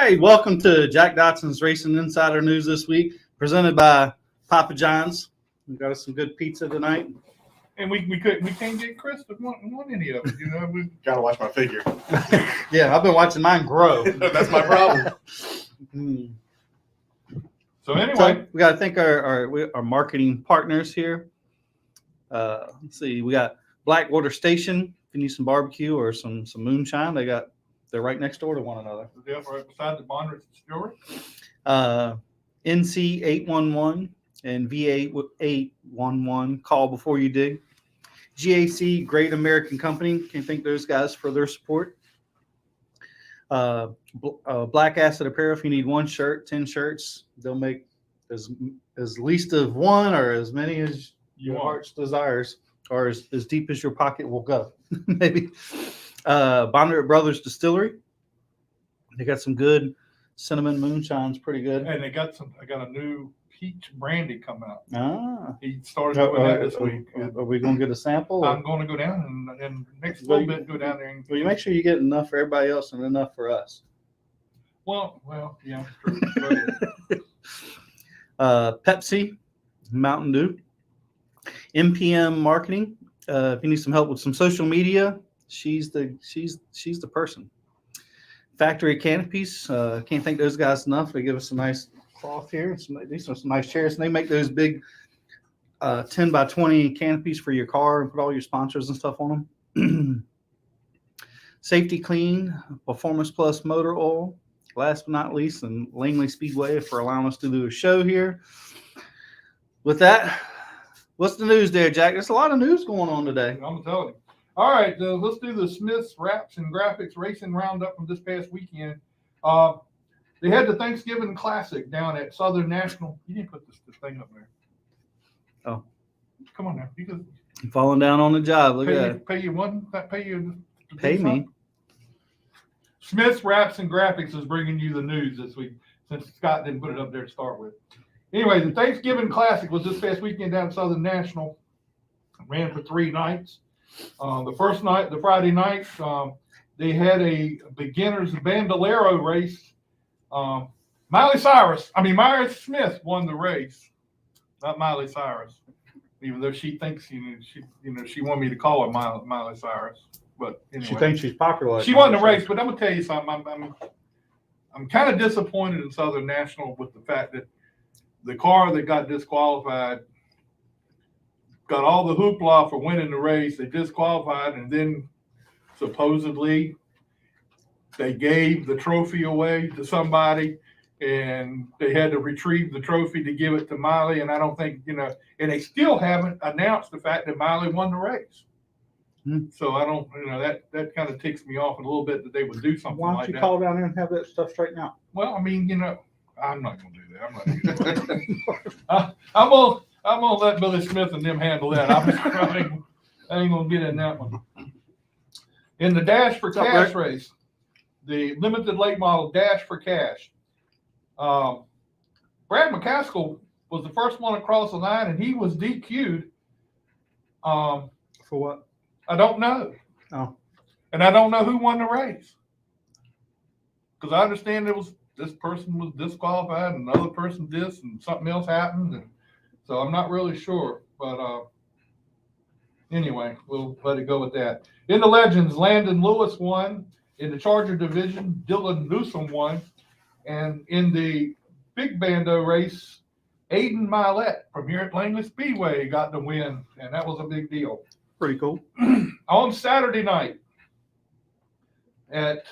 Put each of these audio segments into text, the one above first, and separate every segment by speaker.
Speaker 1: right, welcome to Jack Dodson'S Racing Insider News this week, presented by Papa John's. We got us some good pizza tonight.
Speaker 2: And we can't get Chris to want any of it. You know, we
Speaker 3: gotta watch my figure.
Speaker 1: Yeah, I've been watching mine grow.
Speaker 3: That's my problem.
Speaker 2: So anyway,
Speaker 1: So we got to thank our marketing partners here. Let's see, we got Blackwater Station. If you need some barbecue or some moonshine, they're right next door to one another.
Speaker 2: yeah, right beside the Bondrich Distillery.
Speaker 1: NC 811 and VA 811. Call before you dig. GAC, Great American Company. Can't thank those guys for their support. Black Acid Apparel. If you need one shirt, 10 shirts, they'll make as least of one or as many as your heart's desires, or as deep as your pocket will go. Maybe. Bondrich Brothers Distillery. They got some good cinnamon moonshines, pretty good.
Speaker 2: And I got a new peach brandy come out. He started
Speaker 1: Are
Speaker 2: doing that this week.
Speaker 1: we going to get a sample?
Speaker 2: I'm going to go down and next little bit go down there.
Speaker 1: Well, you make sure you get enough for everybody else and enough for us.
Speaker 2: Well, yeah, true.
Speaker 1: Pepsi, Mountain Dew, MPM Marketing. If you need some help with some social media, she's the person. Factory Canopies. Can't thank those guys enough. They give us some nice cloth here. These are some nice chairs. And they make those big 10 by 20 canopies for your car and put all your sponsors and stuff on them. Safety Clean, Performance Plus Motor Oil. Last but not least, and Langley Speedway for allowing us to do a show here. With that, what's the news there, Jack? There's a lot of news going on today.
Speaker 2: I'm telling you. All right, let's do the Smith's Wraps and Graphics Racing Roundup from this past weekend. They had the Thanksgiving Classic down at Southern National. You didn't put this thing up there.
Speaker 1: Oh.
Speaker 2: Come on now. You could
Speaker 1: Falling down on the job. Look at
Speaker 2: that.
Speaker 1: Pay me.
Speaker 2: Smith's Wraps and Graphics is bringing you the news this week since Scott didn't put it up there to start with. Anyway, the Thanksgiving Classic was this past weekend down at Southern National. Ran for 3 nights. The first night, the Friday night, they had a beginner's bandolero race. Myra Smith won the race, not Miley Cyrus, even though she thinks she wanted me to call her Miley Cyrus. But anyway,
Speaker 1: She thinks she's popular.
Speaker 2: she won the race. But I'm gonna tell you something. I'm kind of disappointed in Southern National with the fact that the car that got disqualified got all the hoopla for winning the race. They disqualified, and then supposedly they gave the trophy away to somebody, and they had to retrieve the trophy to give it to Miley. And I don't think, and they still haven't announced the fact that Miley won the race. So I don't, that kind of ticks me off a little bit that they would do something like that.
Speaker 1: Why don't you call down there and have that stuff straightened out?
Speaker 2: Well, I'm not going to do that. I'm gonna let Billy Smith and them handle that. I ain't gonna get in that one. In the Dash for Cash race, the limited late model Dash for Cash, Brad McCaskill was the first one across the line, and he was DQ'd.
Speaker 1: For what?
Speaker 2: I don't know.
Speaker 1: Oh.
Speaker 2: And I don't know who won the race. Because I understand this person was disqualified and another person this and something else happened. And so I'm not really sure. But anyway, we'll let it go with that. In the Legends, Landon Lewis won. In the Charger division, Dylan Newsom won. And in the Big Bando race, Aiden Milet from here at Langley Speedway got the win. And that was a big deal.
Speaker 1: Pretty cool.
Speaker 2: On Saturday night at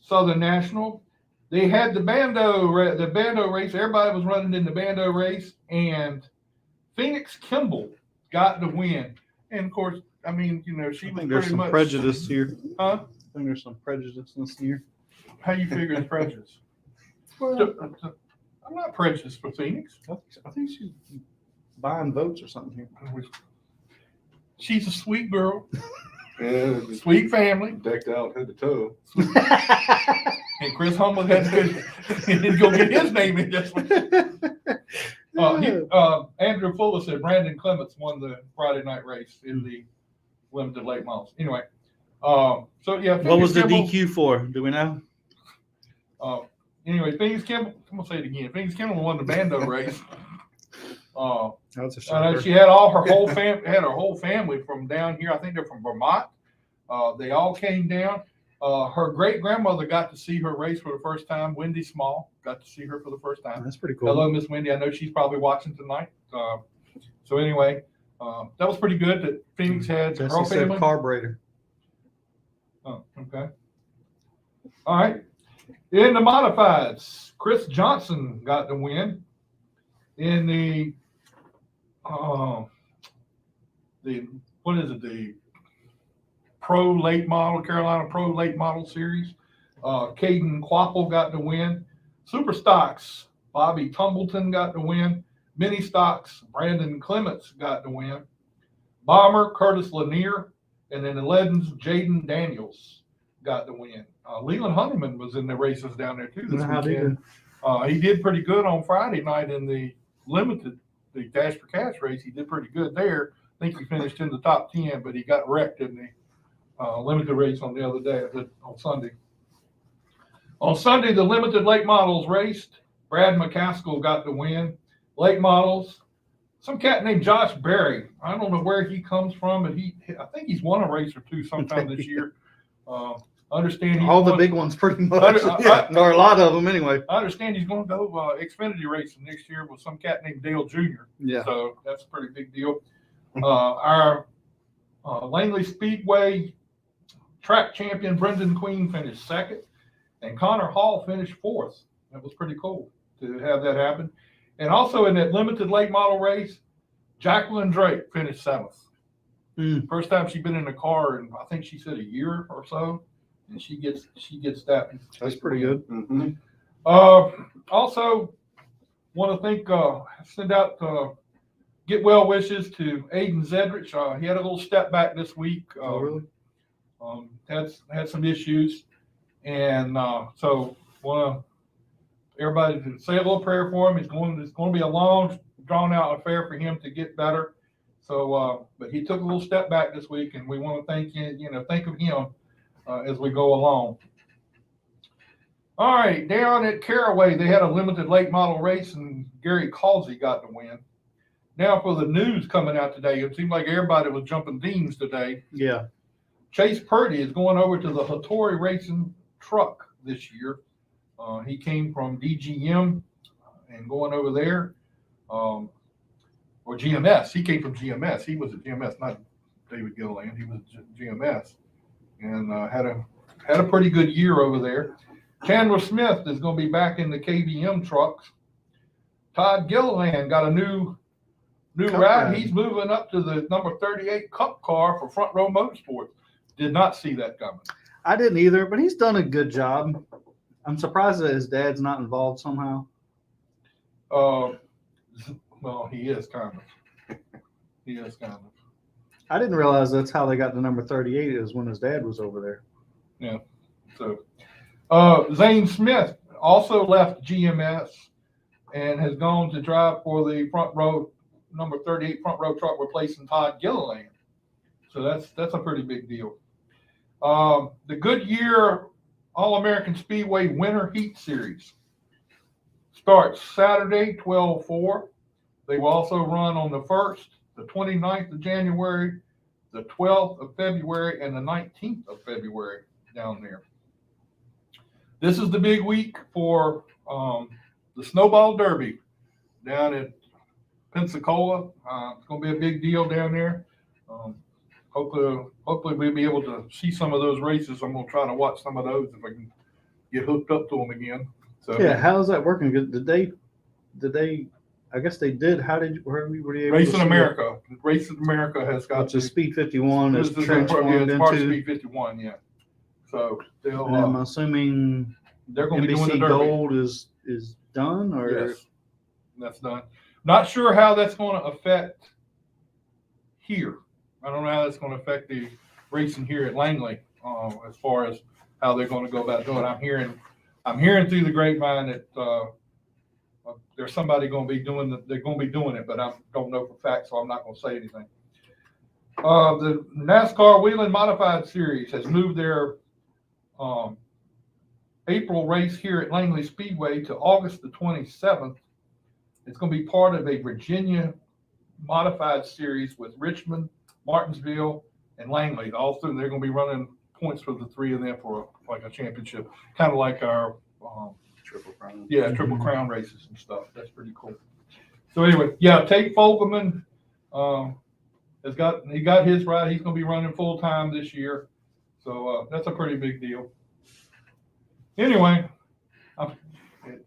Speaker 2: Southern National, they had the bando race. Everybody was running in the bando race, and Phoenix Kimball got the win. And of course, she was
Speaker 1: There's some prejudice here.
Speaker 2: Huh?
Speaker 1: I think there's some prejudice in this here.
Speaker 2: How you figure it's prejudice?
Speaker 1: Well,
Speaker 2: I'm not prejudiced for Phoenix.
Speaker 1: I think she's buying votes or something here.
Speaker 2: She's a sweet girl.
Speaker 3: Yeah,
Speaker 2: Sweet family.
Speaker 3: decked out head to toe.
Speaker 2: And Chris Humlet had to go get his name in this one. Andrew Fuller said Brandon Clements won the Friday night race in the limited late models. Anyway,
Speaker 1: What was the DQ for? Do we know?
Speaker 2: Anyway, Phoenix Kimball, I'm gonna say it again. Phoenix Kimball won the Bando race.
Speaker 1: That's a
Speaker 2: I
Speaker 1: shocker.
Speaker 2: know she had all her whole family from down here. I think they're from Vermont. They all came down. Her great grandmother got to see her race for the first time. Wendy Small got to see her for the first time.
Speaker 1: That's pretty cool.
Speaker 2: Hello, Miss Wendy. I know she's probably watching tonight. So anyway, that was pretty good. That Phoenix had her
Speaker 1: Jesse said
Speaker 2: family.
Speaker 1: carburetor.
Speaker 2: Oh, okay. All right. In the modifieds, Chris Johnson got the win. In the what is it? The Pro Late Model, Carolina Pro Late Model Series. Caden Quapple got the win. Super Stocks, Bobby Tumbleton got the win. Mini Stocks, Brandon Clements got the win. Bomber, Curtis Lanier. And then the Legends, Jaden Daniels got the win. Leland Honeyman was in the races down there too this weekend. He did pretty good on Friday night in the limited, the Dash for Cash race. He did pretty good there. I think he finished in the top 10, but he got wrecked in the limited race on the other day, on Sunday. On Sunday, the limited late models raced. Brad McCaskill got the win. Late models, some cat named Josh Berry. I don't know where he comes from, but I think he's won a race or two sometime this year. Understand
Speaker 1: all the big ones pretty much. Or a lot of them anyway.
Speaker 2: I understand he's going to go Xfinity racing next year with some cat named Dale Jr.
Speaker 1: Yeah.
Speaker 2: So that's a pretty big deal. Our Langley Speedway track champion Brendan Queen finished second, and Connor Hall finished fourth. That was pretty cool to have that happen. And also in that limited late model race, Jacqueline Drake finished seventh. First time she's been in a car in, I think she said, a year or so, and she gets that.
Speaker 1: That's pretty good.
Speaker 3: Mm-hmm.
Speaker 2: Also, want to send out get well wishes to Aiden Zedrich. He had a little step back this week.
Speaker 1: Really?
Speaker 2: Had some issues, and so want to everybody to say a little prayer for him. It's going to be a long, drawn out affair for him to get better. So, but he took a little step back this week, and we want to think of him as we go along. All right, down at Caraway, they had a limited late model race, and Gary Causey got the win. Now for the news coming out today, it seemed like everybody was jumping beans today.
Speaker 1: Yeah.
Speaker 2: Chase Purdy is going over to the Hattori Racing truck this year. He came from DGM and going over there, or GMS. He came from GMS. He was at GMS, not David Gilliland. He was at GMS, and had a pretty good year over there. Chandler Smith is going to be back in the KBM trucks. Todd Gilliland got a new ride. He's moving up to the number 38 Cup car for Front Row Motorsports. Did not see that coming.
Speaker 1: I didn't either, but he's done a good job. I'm surprised that his dad's not involved somehow.
Speaker 2: Well, he is kind of.
Speaker 1: I didn't realize that's how they got the number 38 is when his dad was over there.
Speaker 2: Yeah. So, Zane Smith also left GMS and has gone to drive for the Front Row number 38 Front Row truck, replacing Todd Gilliland. So that's a pretty big deal. The Goodyear All-American Speedway Winter Heat Series starts Saturday, 12/4. They will also run on the 1st, the 29th of January, the 12th of February, and the 19th of February down there. This is the big week for the Snowball Derby down at Pensacola. It's going to be a big deal down there. Hopefully we'll be able to see some of those races. I'm going to try to watch some of those if I can get hooked up to them again. So
Speaker 1: yeah, how's that working? Did they? I guess they did. Were you able
Speaker 2: Racing
Speaker 1: to
Speaker 2: America. Racing America has got
Speaker 1: the Speed 51 is
Speaker 2: this is
Speaker 1: transformed
Speaker 2: it's part of
Speaker 1: into.
Speaker 2: Speed 51, yeah. So they'll.
Speaker 1: And I'm assuming
Speaker 2: they're going to be doing the
Speaker 1: NBC
Speaker 2: Derby.
Speaker 1: Gold is done, or
Speaker 2: Yes, that's done. Not sure how that's going to affect here. I don't know how that's going to affect the racing here at Langley as far as how they're going to go about doing it. I'm hearing through the grapevine that there's somebody going to be doing they're going to be doing it, but I don't know for fact, so I'm not going to say anything. The NASCAR Wheeling Modified Series has moved their April race here at Langley Speedway to August the 27th. It's going to be part of a Virginia modified series with Richmond, Martinsville, and Langley. All through, they're going to be running points for the three of them for like a championship, kind of like our
Speaker 3: Triple Crown.
Speaker 2: yeah, Triple Crown races and stuff. That's pretty cool. So anyway, yeah, Tate Fogelman he got his ride. He's going to be running full time this year, so that's a pretty big deal. Anyway,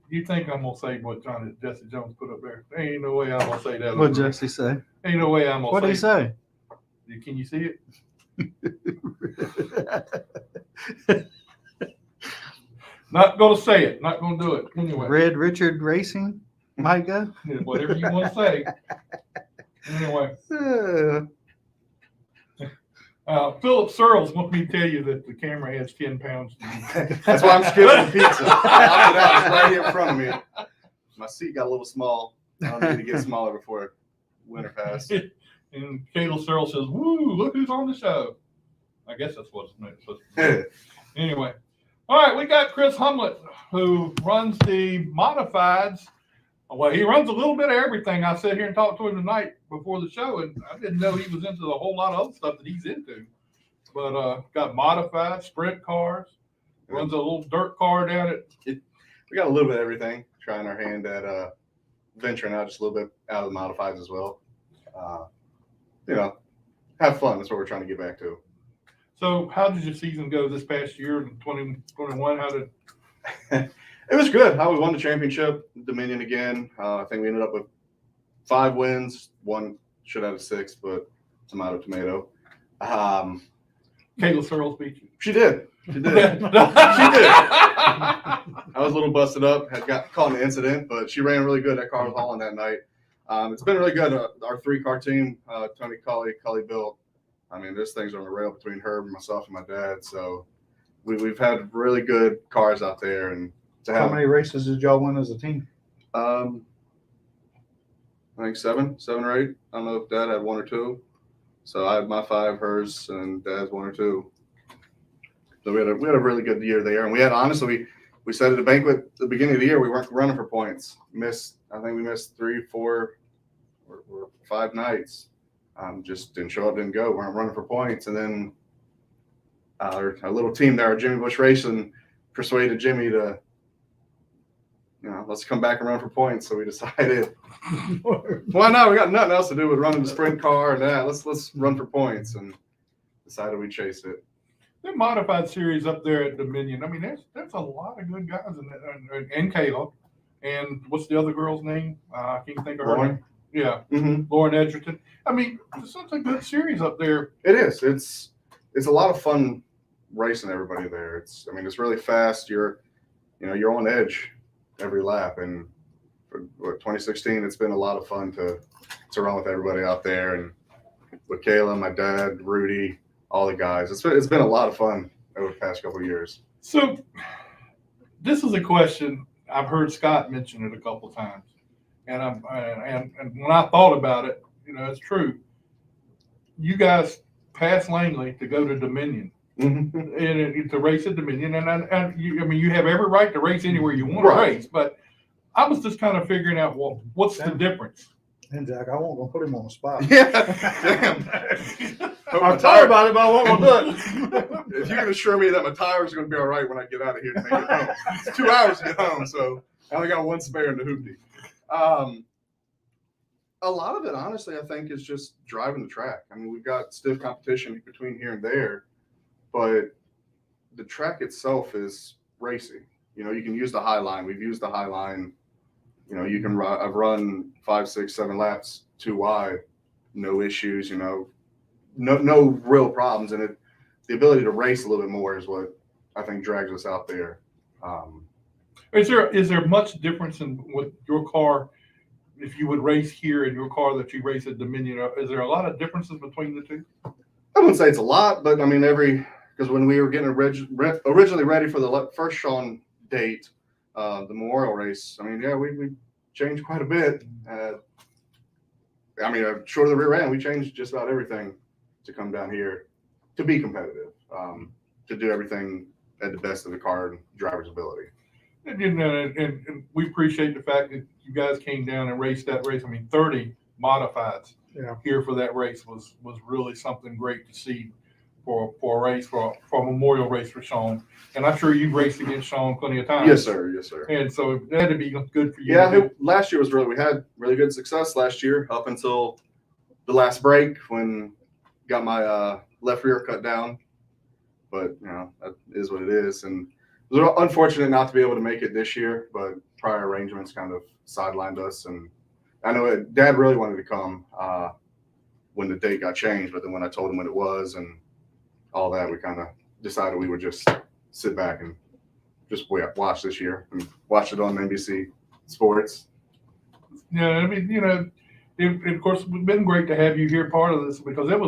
Speaker 2: you think I'm gonna say what Jesse Jones put up there? Ain't no way I'm gonna say that.
Speaker 1: What did Jesse say?
Speaker 2: Ain't no way I'm gonna
Speaker 1: What did he say?
Speaker 2: Can you see it? Not gonna say it. Not gonna do it. Anyway,
Speaker 1: Red Richard Racing might go.
Speaker 2: whatever you want to say. Anyway, Philip Searles wants me to tell you that the camera has 10 pounds.
Speaker 3: That's why I'm skipping the pizza. After that, it's right here in front of me. My seat got a little small. I don't need to get smaller before winter pass.
Speaker 2: And Cadel Searles says, "Woo! Look who's on the show." I guess that's what it's supposed to be. Anyway, all right, we got Chris Humlet, who runs the modifieds. Well, he runs a little bit of everything. I sat here and talked to him tonight before the show, and I didn't know he was into a whole lot of other stuff that he's into. But got modified, sprint cars, runs a little dirt car down at.
Speaker 3: We got a little bit of everything. Trying our hand at venturing out just a little bit out of the modifieds as well. Have fun. That's what we're trying to get back to.
Speaker 2: So, how did your season go this past year in 2021? How did
Speaker 3: It was good. We won the championship, Dominion again. I think we ended up with 5 wins. One should have 6, but tomato.
Speaker 2: Kayla Searles beat you?
Speaker 3: She did. She did. I was a little busted up. Had got caught in an incident, but she ran really good. That car was hauling that night. It's been really good. Our 3-car team, Tony, Cully, Bill. I mean, there's things on the rail between her, myself, and my dad. So we've had really good cars out there. And
Speaker 1: How many races did y'all win as a team?
Speaker 3: I think 7 or 8. I don't know if Dad had 1 or 2. So I had my 5, hers, and Dad's 1 or 2. So we had a really good year there. And we had, honestly, we said at the banquet at the beginning of the year, we weren't running for points. I think we missed 3, 4, or 5 nights. Just didn't show up, didn't go. We weren't running for points. And then our little team there, Jimmy Bush Racing, persuaded Jimmy to, let's come back and run for points. So we decided, why not? We got nothing else to do with running the sprint car and that. Let's run for points, and decided we'd chase it.
Speaker 2: The modified series up there at Dominion. I mean, there's a lot of good guys in there, and Kayla. And what's the other girl's name? I can't think of her name. Yeah, Lauren Edgerton. I mean, it's such a good series up there.
Speaker 3: It is. It's a lot of fun racing everybody there. It's really fast. You're on edge every lap, and for 2016, it's been a lot of fun to run with everybody out there, and with Kayla, my dad, Rudy, all the guys. It's been a lot of fun over the past couple of years.
Speaker 2: So this is a question I've heard Scott mention it a couple of times, and and when I thought about it, it's true. You guys passed Langley to go to Dominion. And to race at Dominion, and you have every right to race anywhere you want to race, but I was just kind of figuring out, well, what's the difference?
Speaker 4: And Jack, I won't go put him on the spot.
Speaker 3: Yeah, damn.
Speaker 4: I'm tired about it, but I won't go do it.
Speaker 3: If you can assure me that my tires are going to be all right when I get out of here and get home. It's 2 hours to get home, so I only got 1 spare in the hoopty. A lot of it, honestly, I think, is just driving the track. I mean, we've got stiff competition between here and there, but the track itself is racing. You can use the high line. We've used the high line. I've run 5, 6, 7 laps too wide, no issues. No real problems, and the ability to race a little bit more is what I think drags us out there.
Speaker 2: Is there much difference in with your car if you would race here and your car that you race at Dominion? Is there a lot of differences between the two?
Speaker 3: I wouldn't say it's a lot, but I mean because when we were getting originally ready for the first Sean date, the Memorial race, we changed quite a bit. Short of the rear end, we changed just about everything to come down here to be competitive, to do everything at the best of the car and driver's ability.
Speaker 2: And, you know, and we appreciate the fact that you guys came down and raced that race. I mean, 30 modifieds here for that race was really something great to see for a race, for a memorial race for Sean. And I'm sure you've raced against Sean plenty of times.
Speaker 3: Yes, sir. Yes, sir.
Speaker 2: And so that had to be good for you.
Speaker 3: Yeah, last year was we had really good success last year up until the last break when got my left rear cut down. But, you know, that is what it is. And it was unfortunate not to be able to make it this year, but prior arrangements kind of sidelined us. And I know Dad really wanted to come when the date got changed, but then when I told him when it was and all that, we kind of decided we would just sit back and just watch this year and watch it on NBC Sports.
Speaker 2: Yeah, I mean, you know, of course, it's been great to have you here part of this because it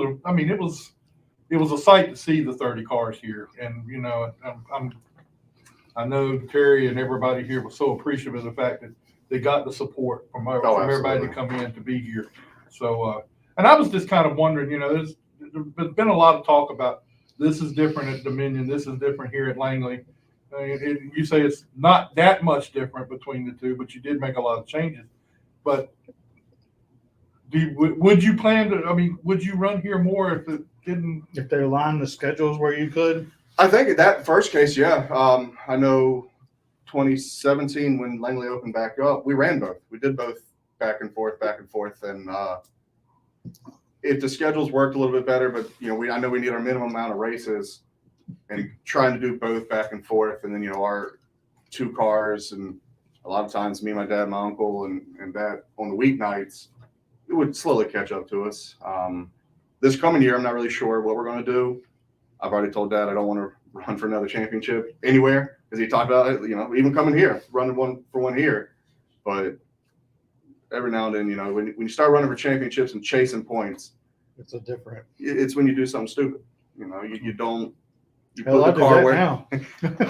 Speaker 2: was a sight to see the 30 cars here. And, you know, I know Terry and everybody here was so appreciative of the fact that they got the support from everybody to come in to be here. So, and I was just kind of wondering, you know, there's been a lot of talk about this is different at Dominion, this is different here at Langley. You say it's not that much different between the two, but you did make a lot of changes. But would you plan to? I mean, would you run here more if it didn't?
Speaker 4: If they aligned the schedules where you could?
Speaker 3: I think in that first case, yeah. I know 2017 when Langley opened back up, we ran both. We did both back and forth. And if the schedules worked a little bit better, but, you know, I know we need our minimum amount of races and trying to do both back and forth. And then, you know, our two cars and a lot of times me, my dad, my uncle, and that on the weeknights, it would slowly catch up to us. This coming year, I'm not really sure what we're going to do. I've already told Dad I don't want to run for another championship anywhere because he talked about it, you know, even coming here, running one here. But every now and then, you know, when you start running for championships and chasing points, it's when you do something stupid. You know, you put the car where
Speaker 4: now.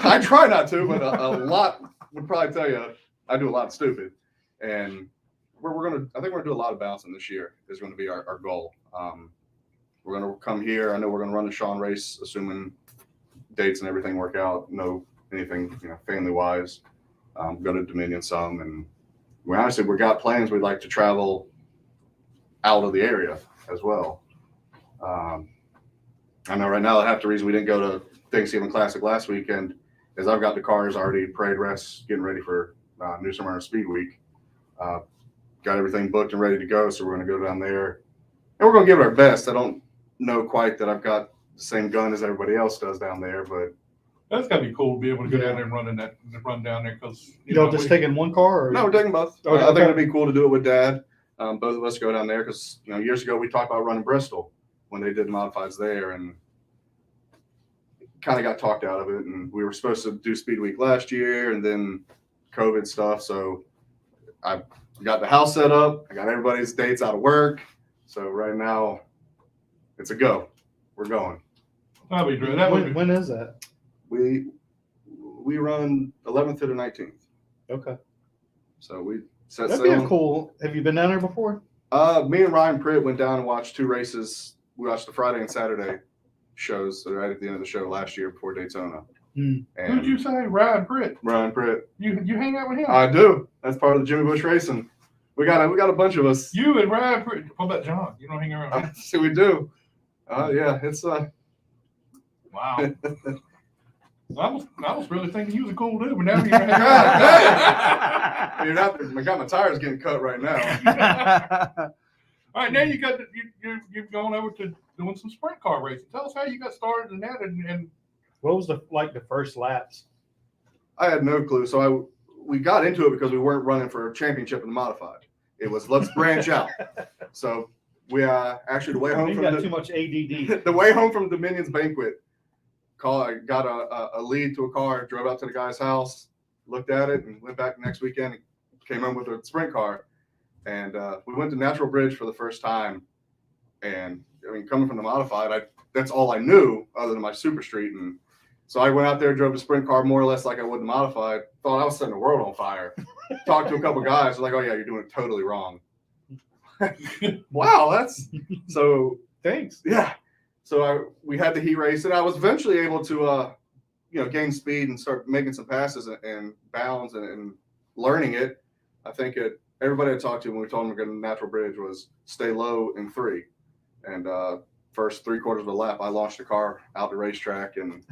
Speaker 3: I try not to, but a lot would probably tell you I do a lot stupid. And I think we're gonna do a lot of bouncing this year is going to be our goal. We're going to come here. I know we're going to run the Sean race, assuming dates and everything work out. No anything, you know, family wise. Go to Dominion some, and we got plans. We'd like to travel out of the area as well. I know right now half the reason we didn't go to Thanksgiving Classic last weekend is I've got the cars already parade rests, getting ready for New Smyrna Speed Week. Got everything booked and ready to go, so we're going to go down there, and we're going to give it our best. I don't know quite that I've got the same gun as everybody else does down there, but
Speaker 2: that's got to be cool to be able to go down there and run down there because
Speaker 4: Y'all just taking one car? Or?
Speaker 3: No, we're taking both.
Speaker 4: Okay.
Speaker 3: I think it'd be cool to do it with Dad. Both of us go down there because, you know, years ago we talked about running Bristol when they did modifieds there, and kind of got talked out of it. And we were supposed to do Speed Week last year, and then COVID stuff. So I got the house set up. I got everybody's dates out of work. So right now it's a go. We're going.
Speaker 2: That'd be great.
Speaker 4: When is that?
Speaker 3: We run 11th to the 19th.
Speaker 4: Okay.
Speaker 3: So we set
Speaker 4: That'd
Speaker 3: sail.
Speaker 4: be cool. Have you been down there before?
Speaker 3: Me and Ryan Pritt went down and watched two races. We watched the Friday and Saturday shows that are right at the end of the show last year before Daytona.
Speaker 4: Mm.
Speaker 2: Who'd you say? Ryan Pritt.
Speaker 3: Ryan Pritt.
Speaker 2: You hang out with him?
Speaker 3: I do. That's part of the Jimmy Bush Racing. We got a bunch of us.
Speaker 2: You and Ryan Pritt. What about John? You don't hang around with him?
Speaker 3: See, we do. Yeah, it's
Speaker 2: Wow. I was really thinking you was a cool dude, but now you're hanging out.
Speaker 3: You're out there. I got my tires getting cut right now.
Speaker 2: All right, now you've gone over to doing some sprint car racing. Tell us how you got started in that, and
Speaker 4: What was the first laps?
Speaker 3: I had no clue. So we got into it because we weren't running for a championship in the modified. It was let's branch out. So we actually the way home
Speaker 4: You
Speaker 3: from
Speaker 4: got too much ADD.
Speaker 3: the way home from Dominion's banquet, I got a lead to a car, drove out to the guy's house, looked at it, and went back the next weekend and came home with a sprint car. And we went to Natural Bridge for the first time. And I mean, coming from the modified, that's all I knew other than my super street. And so I went out there, drove the sprint car more or less like I would the modified. Thought I was setting the world on fire. Talked to a couple guys, like, "Oh yeah, you're doing it totally wrong." Wow, that's so.
Speaker 4: Thanks.
Speaker 3: Yeah. So we had the heat race, and I was eventually able to, gain speed and start making some passes and bounds and learning it, I think everybody I talked to when we told them we're going to natural bridge was stay low in 3. And first 3/4 of a lap, I launched the car out the racetrack, and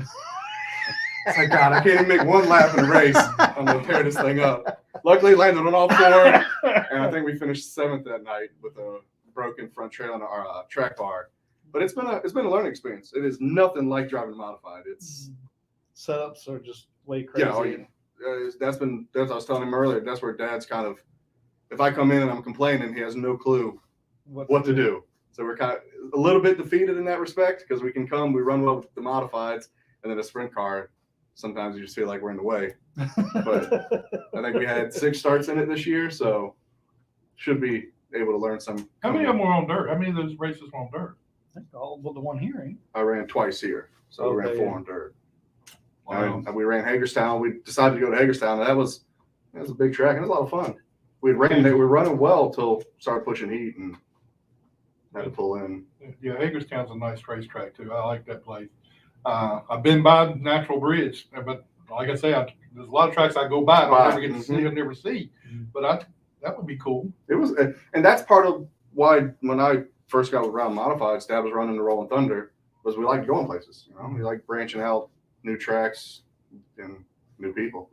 Speaker 3: it's like, God, I can't even make one lap in a race. I'm going to tear this thing up. Luckily, landed on all 4, and I think we finished 7th that night with a broken front trail on our track bar. But it's been a learning experience. It is nothing like driving modified. It's
Speaker 4: Setups are just way crazy.
Speaker 3: that's what I was telling him earlier. That's where Dad's kind of, if I come in and I'm complaining, he has no clue what to do. So we're kind of a little bit defeated in that respect because we run well with the modifieds, and then a sprint car, sometimes you just feel like we're in the way. But I think we had 6 starts in it this year, so should be able to learn some.
Speaker 2: How many of them were on dirt? How many of those races were on dirt?
Speaker 4: I think all but the one here, ain't
Speaker 3: I ran twice here, so we ran
Speaker 4: Okay,
Speaker 3: 4
Speaker 4: yeah.
Speaker 3: on dirt.
Speaker 2: Wow.
Speaker 3: And we ran Hagerstown. We decided to go to Hagerstown, and that was a big track, and it was a lot of fun. We were running well till started pushing heat and had to pull in.
Speaker 2: Yeah, Hagerstown's a nice racetrack too. I like that place. I've been by Natural Bridge, but like I say, there's a lot of tracks I go by and I never get to see. I never see. But that would be cool.
Speaker 3: It was, and that's part of why when I first got around modifieds, Dad was running the Rolling Thunder, was we like going places. We like branching out, new tracks and new people.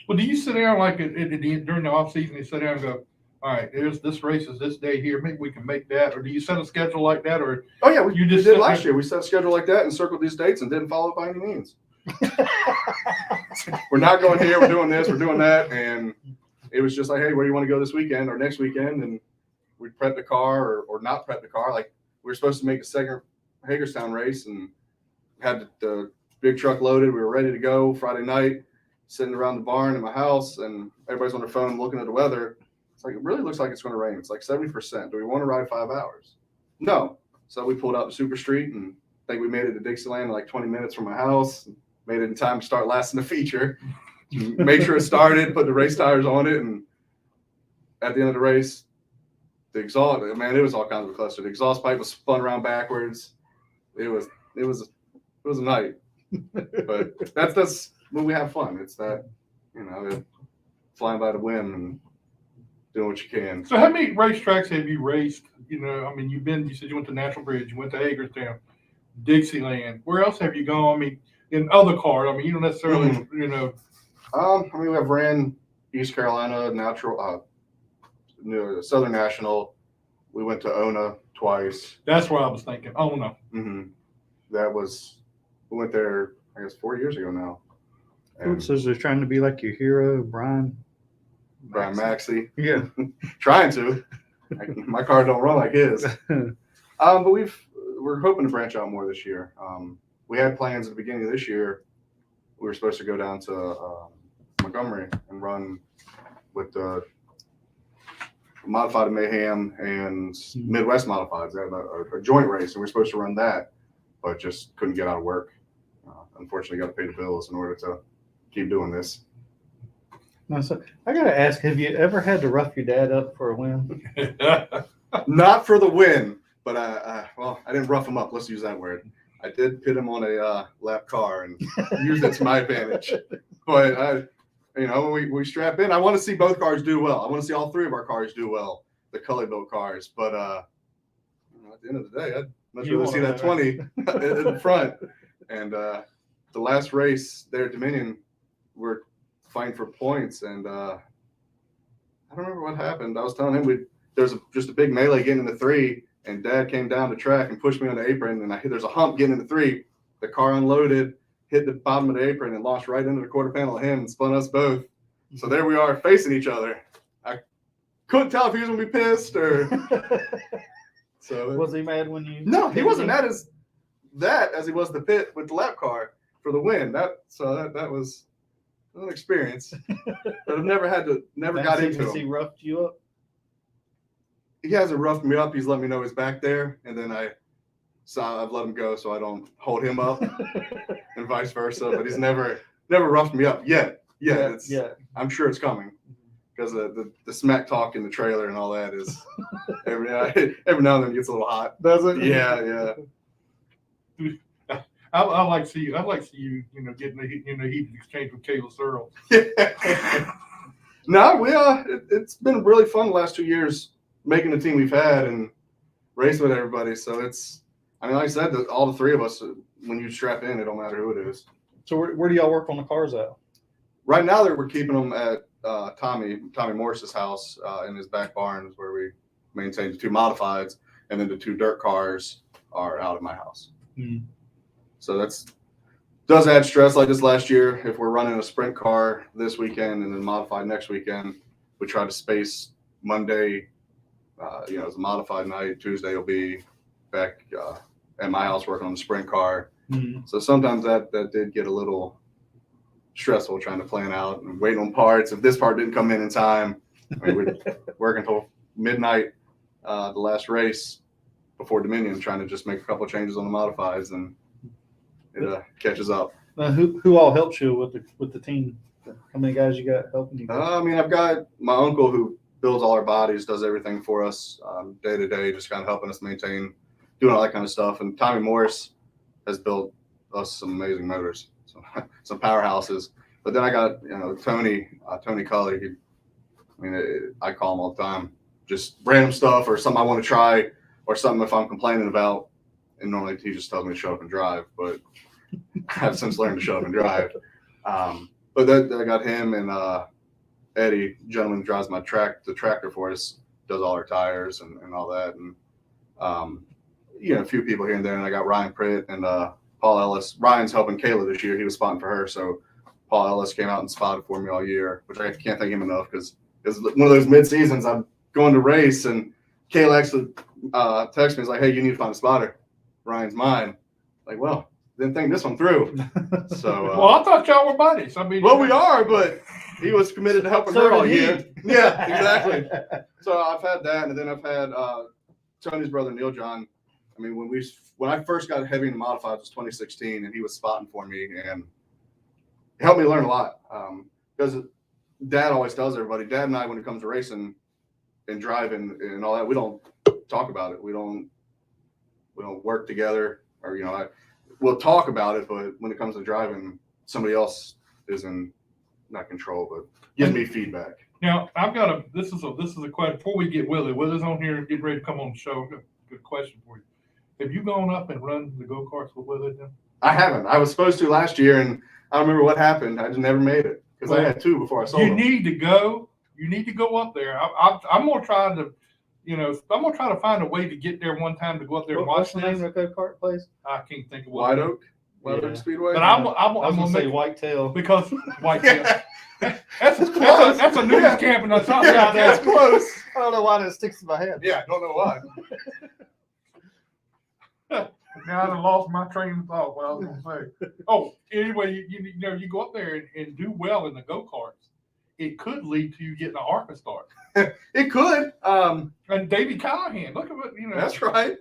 Speaker 2: Well, do you sit down like during the off season? You sit down and go, all right, there's this race is this day here. Maybe we can make that. Or do you set a schedule like that? Or
Speaker 3: Oh yeah, we
Speaker 2: You just
Speaker 3: did
Speaker 2: sit
Speaker 3: last
Speaker 2: there-
Speaker 3: year. We set a schedule like that and circled these dates and didn't follow it by any means. We're not going here. We're doing this. We're doing that, and it was just like, hey, where do you want to go this weekend or next weekend? And we'd prep the car or not prep the car. Like we were supposed to make the second Hagerstown race and had the big truck loaded. We were ready to go Friday night, sitting around the barn in my house, and everybody's on their phone looking at the weather. It's like, it really looks like it's going to rain. It's like 70%. Do we want to ride 5 hours? No. So we pulled out the super street, and I think we made it to Dixieland in like 20 minutes from my house. Made it in time to start lasting the feature. Made sure it started, put the race tires on it, and at the end of the race, the exhaust, man, it was all kinds of a cluster. The exhaust pipe was spun around backwards. It was a night. But that's when we have fun. It's that, flying by the wind and doing what you can.
Speaker 2: So how many racetracks have you raced? I mean, you said you went to Natural Bridge, you went to Hagerstown, Dixieland. Where else have you gone? I mean, in other cars. I mean, you don't necessarily,
Speaker 3: We have ran East Carolina Natural, Southern National. We went to Ona twice.
Speaker 2: that's what I was thinking. Oh, no.
Speaker 3: We went there, I guess, 4 years ago now. And
Speaker 1: So they're trying to be like your hero, Brian.
Speaker 3: Brian Maxey,
Speaker 1: Yeah.
Speaker 3: trying to. My car don't run like his. But we're hoping to branch out more this year. We had plans at the beginning of this year. We were supposed to go down to Montgomery and run with the Modified Mayhem and Midwest Modifieds. They had a joint race, and we were supposed to run that, but just couldn't get out of work. Unfortunately, got to pay the bills in order to keep doing this.
Speaker 1: No, so I gotta ask, have you ever had to rough your dad up for a win?
Speaker 3: Not for the win, but I didn't rough him up. Let's use that word. I did pit him on a lap car and used it to my advantage. But when we strap in, I want to see both cars do well. I want to see all 3 of our cars do well, the Cully built cars. But at the end of the day, I'd much rather see that 20 in the front. And the last race there at Dominion, we're fighting for points, and I don't remember what happened. I was telling him there's just a big melee getting into 3, and Dad came down the track and pushed me on the apron, and there's a hump getting into 3. The car unloaded, hit the bottom of the apron, and launched right into the quarter panel of him and spun us both. So there we are facing each other. I couldn't tell if he was going to be pissed or. So
Speaker 1: Was he mad when you?
Speaker 3: No, he wasn't mad as he was the pit with the lap car for the win. That was an experience, but I've never got into
Speaker 1: Has he
Speaker 3: him.
Speaker 1: roughed you up?
Speaker 3: He hasn't roughed me up. He's let me know he's back there, and then I've let him go so I don't hold him up, and vice versa. But he's never roughed me up yet. Yeah. I'm sure it's coming because the smack talk in the trailer and all that is every now and then it gets a little hot.
Speaker 1: Does it?
Speaker 3: Yeah.
Speaker 2: I like to see you. I'd like to see you, getting the heated exchange with Kayla Searle.
Speaker 3: No, it's been really fun the last 2 years making the team we've had and racing with everybody. So like I said, all the three of us, when you strap in, it don't matter who it is.
Speaker 4: So where do y'all work on the cars at?
Speaker 3: Right now, we're keeping them at Tommy Morris's house in his back barns where we maintain the 2 modifieds, and then the 2 dirt cars are out at my house. So does add stress. Like this last year, if we're running a sprint car this weekend and then modified next weekend, we try to space Monday, it's a modified night. Tuesday will be back at my house working on the sprint car. So sometimes that did get a little stressful trying to plan out and waiting on parts. If this part didn't come in time, we'd work until midnight the last race before Dominion, trying to just make a couple of changes on the modifieds, and it catches up.
Speaker 4: Who all helps you with the team? How many guys you got helping you?
Speaker 3: I've got my uncle who builds all our bodies, does everything for us day to day, just kind of helping us maintain, doing all that kind of stuff. And Tommy Morris has built us some amazing motors, some powerhouses. But then I got Tony Cully. I call him all the time, just random stuff or something I want to try or something if I'm complaining about. And normally he just tells me to show up and drive, but I have since learned to show up and drive. But then I got him and Eddie, gentleman who drives the tractor for us, does all our tires and all that. And, a few people here and there. And I got Ryan Pritt and Paul Ellis. Ryan's helping Kayla this year. He was spotting for her. So Paul Ellis came out and spotted for me all year, which I can't thank him enough because it's one of those mid-seasons. I'm going to race and Kayla actually texted me. He's like, hey, you need to find a spotter. Ryan's mine. Like, well, didn't think this one through. So,
Speaker 2: well, I thought y'all were buddies.
Speaker 3: We are, but he was committed to helping her all year. Yeah, exactly. So I've had that, and then I've had Tony's brother Neil John. When I first got heavy in the modifieds was 2016, and he was spotting for me, and it helped me learn a lot. Because Dad always tells everybody, Dad and I, when it comes to racing and driving and all that, we don't talk about it. We don't work together, or we'll talk about it, but when it comes to driving, somebody else is in not control, but gives me feedback.
Speaker 2: Now I've got this is a question before we get Willie. Willie's on here getting ready to come on the show. Good question for you. Have you gone up and run the go-karts with Willie then?
Speaker 3: I haven't. I was supposed to last year, and I don't remember what happened. I just never made it because I had 2 before I sold them.
Speaker 2: You need to go up there. I'm gonna try to. I'm gonna try to find a way to get there one time to go up there and watch
Speaker 4: What's the name of the go-kart place?
Speaker 2: I can't think of
Speaker 3: White Oak Speedway.
Speaker 2: But I'm
Speaker 4: gonna
Speaker 2: gonna
Speaker 4: say
Speaker 2: make
Speaker 4: Whitetail
Speaker 2: because Whitetail. That's a news camp in the top.
Speaker 3: Yeah, that's close.
Speaker 4: I don't know why that sticks in my head.
Speaker 3: Yeah, I don't know why.
Speaker 2: Now I done lost my train of thought. What I was gonna say. Oh, anyway, you go up there and do well in the go-karts. It could lead to you getting an ARCA start.
Speaker 3: It could.
Speaker 2: And Davey Callahan, look at what
Speaker 3: That's right.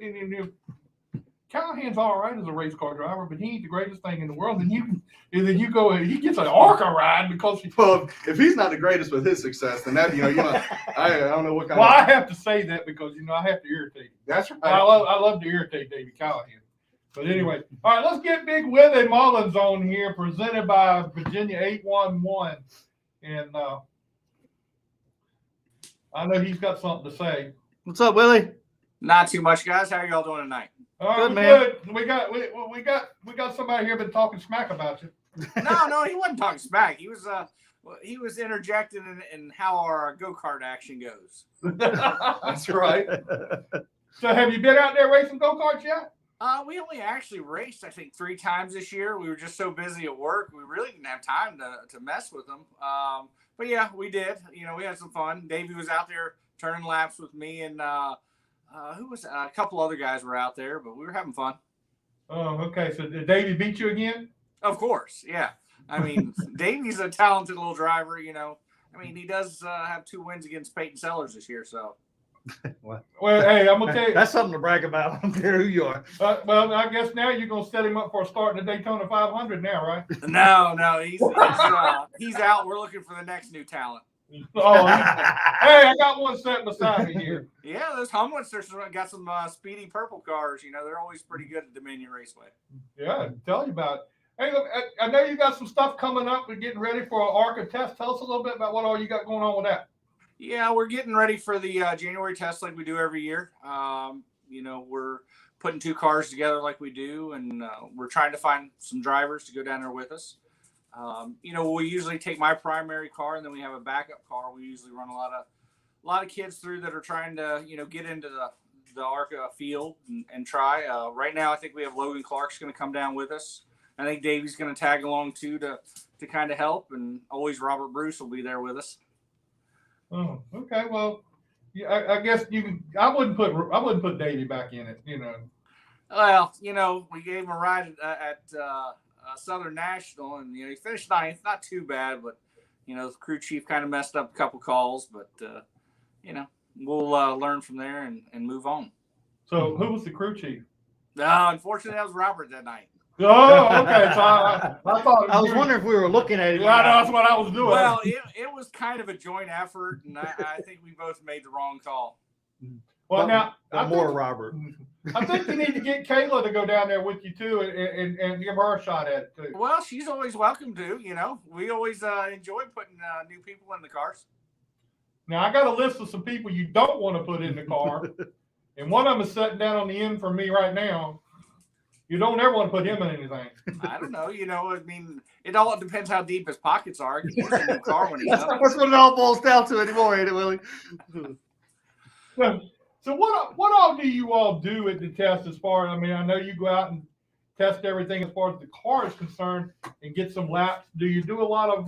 Speaker 2: Callahan's all right as a race car driver, but he ain't the greatest thing in the world. And you go and he gets an ARCA ride because
Speaker 3: if he's not the greatest with his success, then that I don't know what kind.
Speaker 2: Well, I have to say that because I have to irritate him.
Speaker 3: That's right.
Speaker 2: I love to irritate Davey Callahan. But anyway, all right, let's get Big Willie Mullins on here, presented by Virginia 811. And I know he's got something to say.
Speaker 1: What's up, Willie?
Speaker 5: Not too much, guys. How are y'all doing tonight?
Speaker 2: All right,
Speaker 1: Good,
Speaker 2: we're
Speaker 1: man.
Speaker 2: good. We got somebody here been talking smack about you.
Speaker 5: No, he wasn't talking smack. He was interjecting in how our go-kart action goes.
Speaker 3: That's right.
Speaker 2: So have you been out there racing go-karts yet?
Speaker 5: We only actually raced, I think, 3 times this year. We were just so busy at work, we really didn't have time to mess with them. But yeah, we did. We had some fun. Davey was out there turning laps with me, and a couple other guys were out there, but we were having fun.
Speaker 2: Oh, okay. So did Davey beat you again?
Speaker 5: Of course, yeah. Davey's a talented little driver. He does have 2 wins against Peyton Sellers this year, so.
Speaker 2: Well, hey, I'm gonna tell you,
Speaker 4: That's something to brag about. I don't care who you are.
Speaker 2: well, I guess now you're gonna set him up for a start in the Daytona 500 now, right?
Speaker 5: No, he's out. We're looking for the next new talent.
Speaker 2: Oh, hey, I got one sitting beside me here.
Speaker 5: Yeah, those Humlets got some speedy purple cars. They're always pretty good at Dominion Raceway.
Speaker 2: Yeah, tell you about it. Hey, look, I know you got some stuff coming up. We're getting ready for an ARCA test. Tell us a little bit about what all you got going on with that.
Speaker 5: Yeah, we're getting ready for the January test like we do every year. We're putting 2 cars together like we do, and we're trying to find some drivers to go down there with us. We usually take my primary car, and then we have a backup car. We usually run a lot of kids through that are trying to, get into the ARCA field and try. Right now, I think we have Logan Clark's going to come down with us. I think Davey's going to tag along too to kind of help, and always Robert Bruce will be there with us.
Speaker 2: Oh, okay. Well, yeah, I guess I wouldn't put Davey back in it.
Speaker 5: Well, we gave him a ride at Southern National, and he finished 9th. Not too bad, but the crew chief kind of messed up a couple calls, but we'll learn from there and move on.
Speaker 2: So who was the crew chief?
Speaker 5: Unfortunately, that was Robert that night.
Speaker 2: Oh, okay. So I thought
Speaker 4: I was wondering if we were looking at it.
Speaker 2: Yeah, that's what I was doing.
Speaker 5: Well, it was kind of a joint effort, and I think we both made the wrong call.
Speaker 2: Well, now
Speaker 4: more Robert.
Speaker 2: I think you need to get Kayla to go down there with you too, and give her a shot at it too.
Speaker 5: Well, she's always welcome to. We always enjoy putting new people in the cars.
Speaker 2: Now I got a list of some people you don't want to put in the car, and one of them is sitting down on the end for me right now. You don't ever want to put him in anything.
Speaker 5: I don't know. It all depends how deep his pockets are. He gets a new car when he's
Speaker 3: That's
Speaker 5: done.
Speaker 3: what it all boils down to anymore, ain't it, Willie?
Speaker 2: So what all do you all do at the test as far as, I know you go out and test everything as far as the car is concerned and get some laps. Do you do a lot of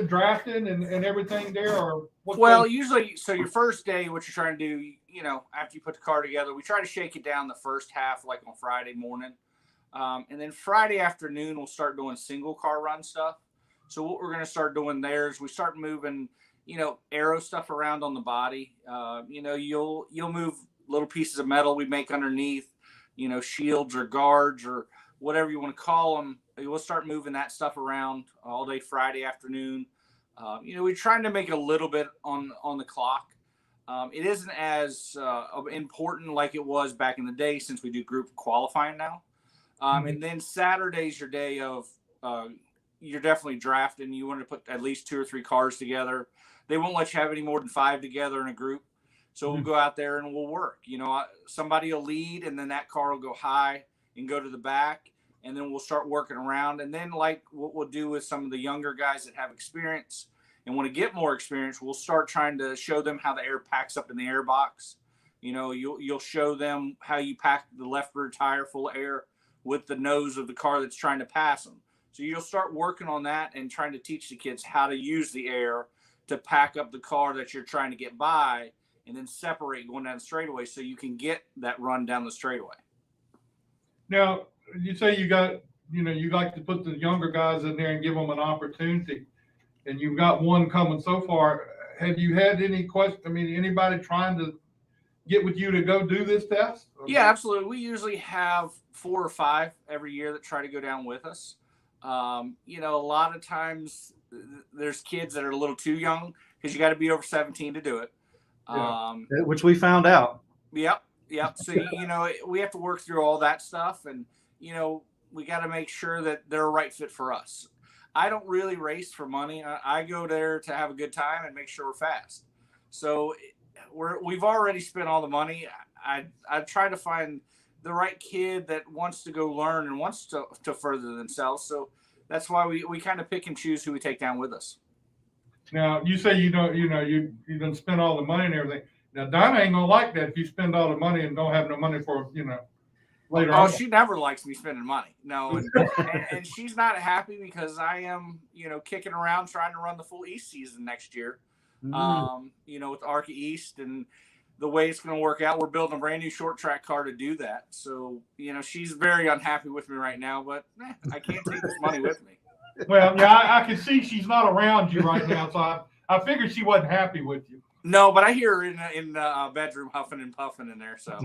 Speaker 2: drafting and everything there? Or
Speaker 5: usually, so your first day, what you're trying to do, after you put the car together, we try to shake it down the first half, like on Friday morning. And then Friday afternoon, we'll start doing single car run stuff. So what we're going to start doing there is we start moving, aero stuff around on the body. You'll move little pieces of metal we make underneath, shields or guards or whatever you want to call them. We'll start moving that stuff around all day Friday afternoon. We're trying to make a little bit on the clock. It isn't as important like it was back in the day since we do group qualifying now. And then Saturday's your day of you're definitely drafting. You want to put at least 2 or 3 cars together. They won't let you have any more than 5 together in a group. So we'll go out there and we'll work. Somebody will lead, and then that car will go high and go to the back, and then we'll start working around. And then, like what we'll do with some of the younger guys that have experience and want to get more experience, we'll start trying to show them how the air packs up in the air box. You'll show them how you pack the left rear tire full of air with the nose of the car that's trying to pass them. So you'll start working on that and trying to teach the kids how to use the air to pack up the car that you're trying to get by, and then separate going down the straightaway so you can get that run down the straightaway.
Speaker 2: Now, you say you like to put the younger guys in there and give them an opportunity, and you've got one coming so far. Have you had any anybody trying to get with you to go do this test?
Speaker 5: Yeah, absolutely. We usually have 4 or 5 every year that try to go down with us. A lot of times there's kids that are a little too young because you got to be over 17 to do it.
Speaker 1: Which we found out.
Speaker 5: Yep. So, we have to work through all that stuff, and, we got to make sure that they're a right fit for us. I don't really race for money. I go there to have a good time and make sure we're fast. So we've already spent all the money. I try to find the right kid that wants to go learn and wants to further themselves. So that's why we kind of pick and choose who we take down with us.
Speaker 2: Now, you say you don't spend all the money and everything. Now, Donna ain't gonna like that if you spend all the money and don't have no money for later on.
Speaker 5: Oh, she never likes me spending money. No, and she's not happy because I am kicking around trying to run the full East season next year. With ARCA East and the way it's going to work out, we're building a brand new short track car to do that. So she's very unhappy with me right now, but I can't take this money with me.
Speaker 2: Well, yeah, I can see she's not around you right now, so I figured she wasn't happy with you.
Speaker 5: No, but I hear her in the bedroom huffing and puffing in there. So,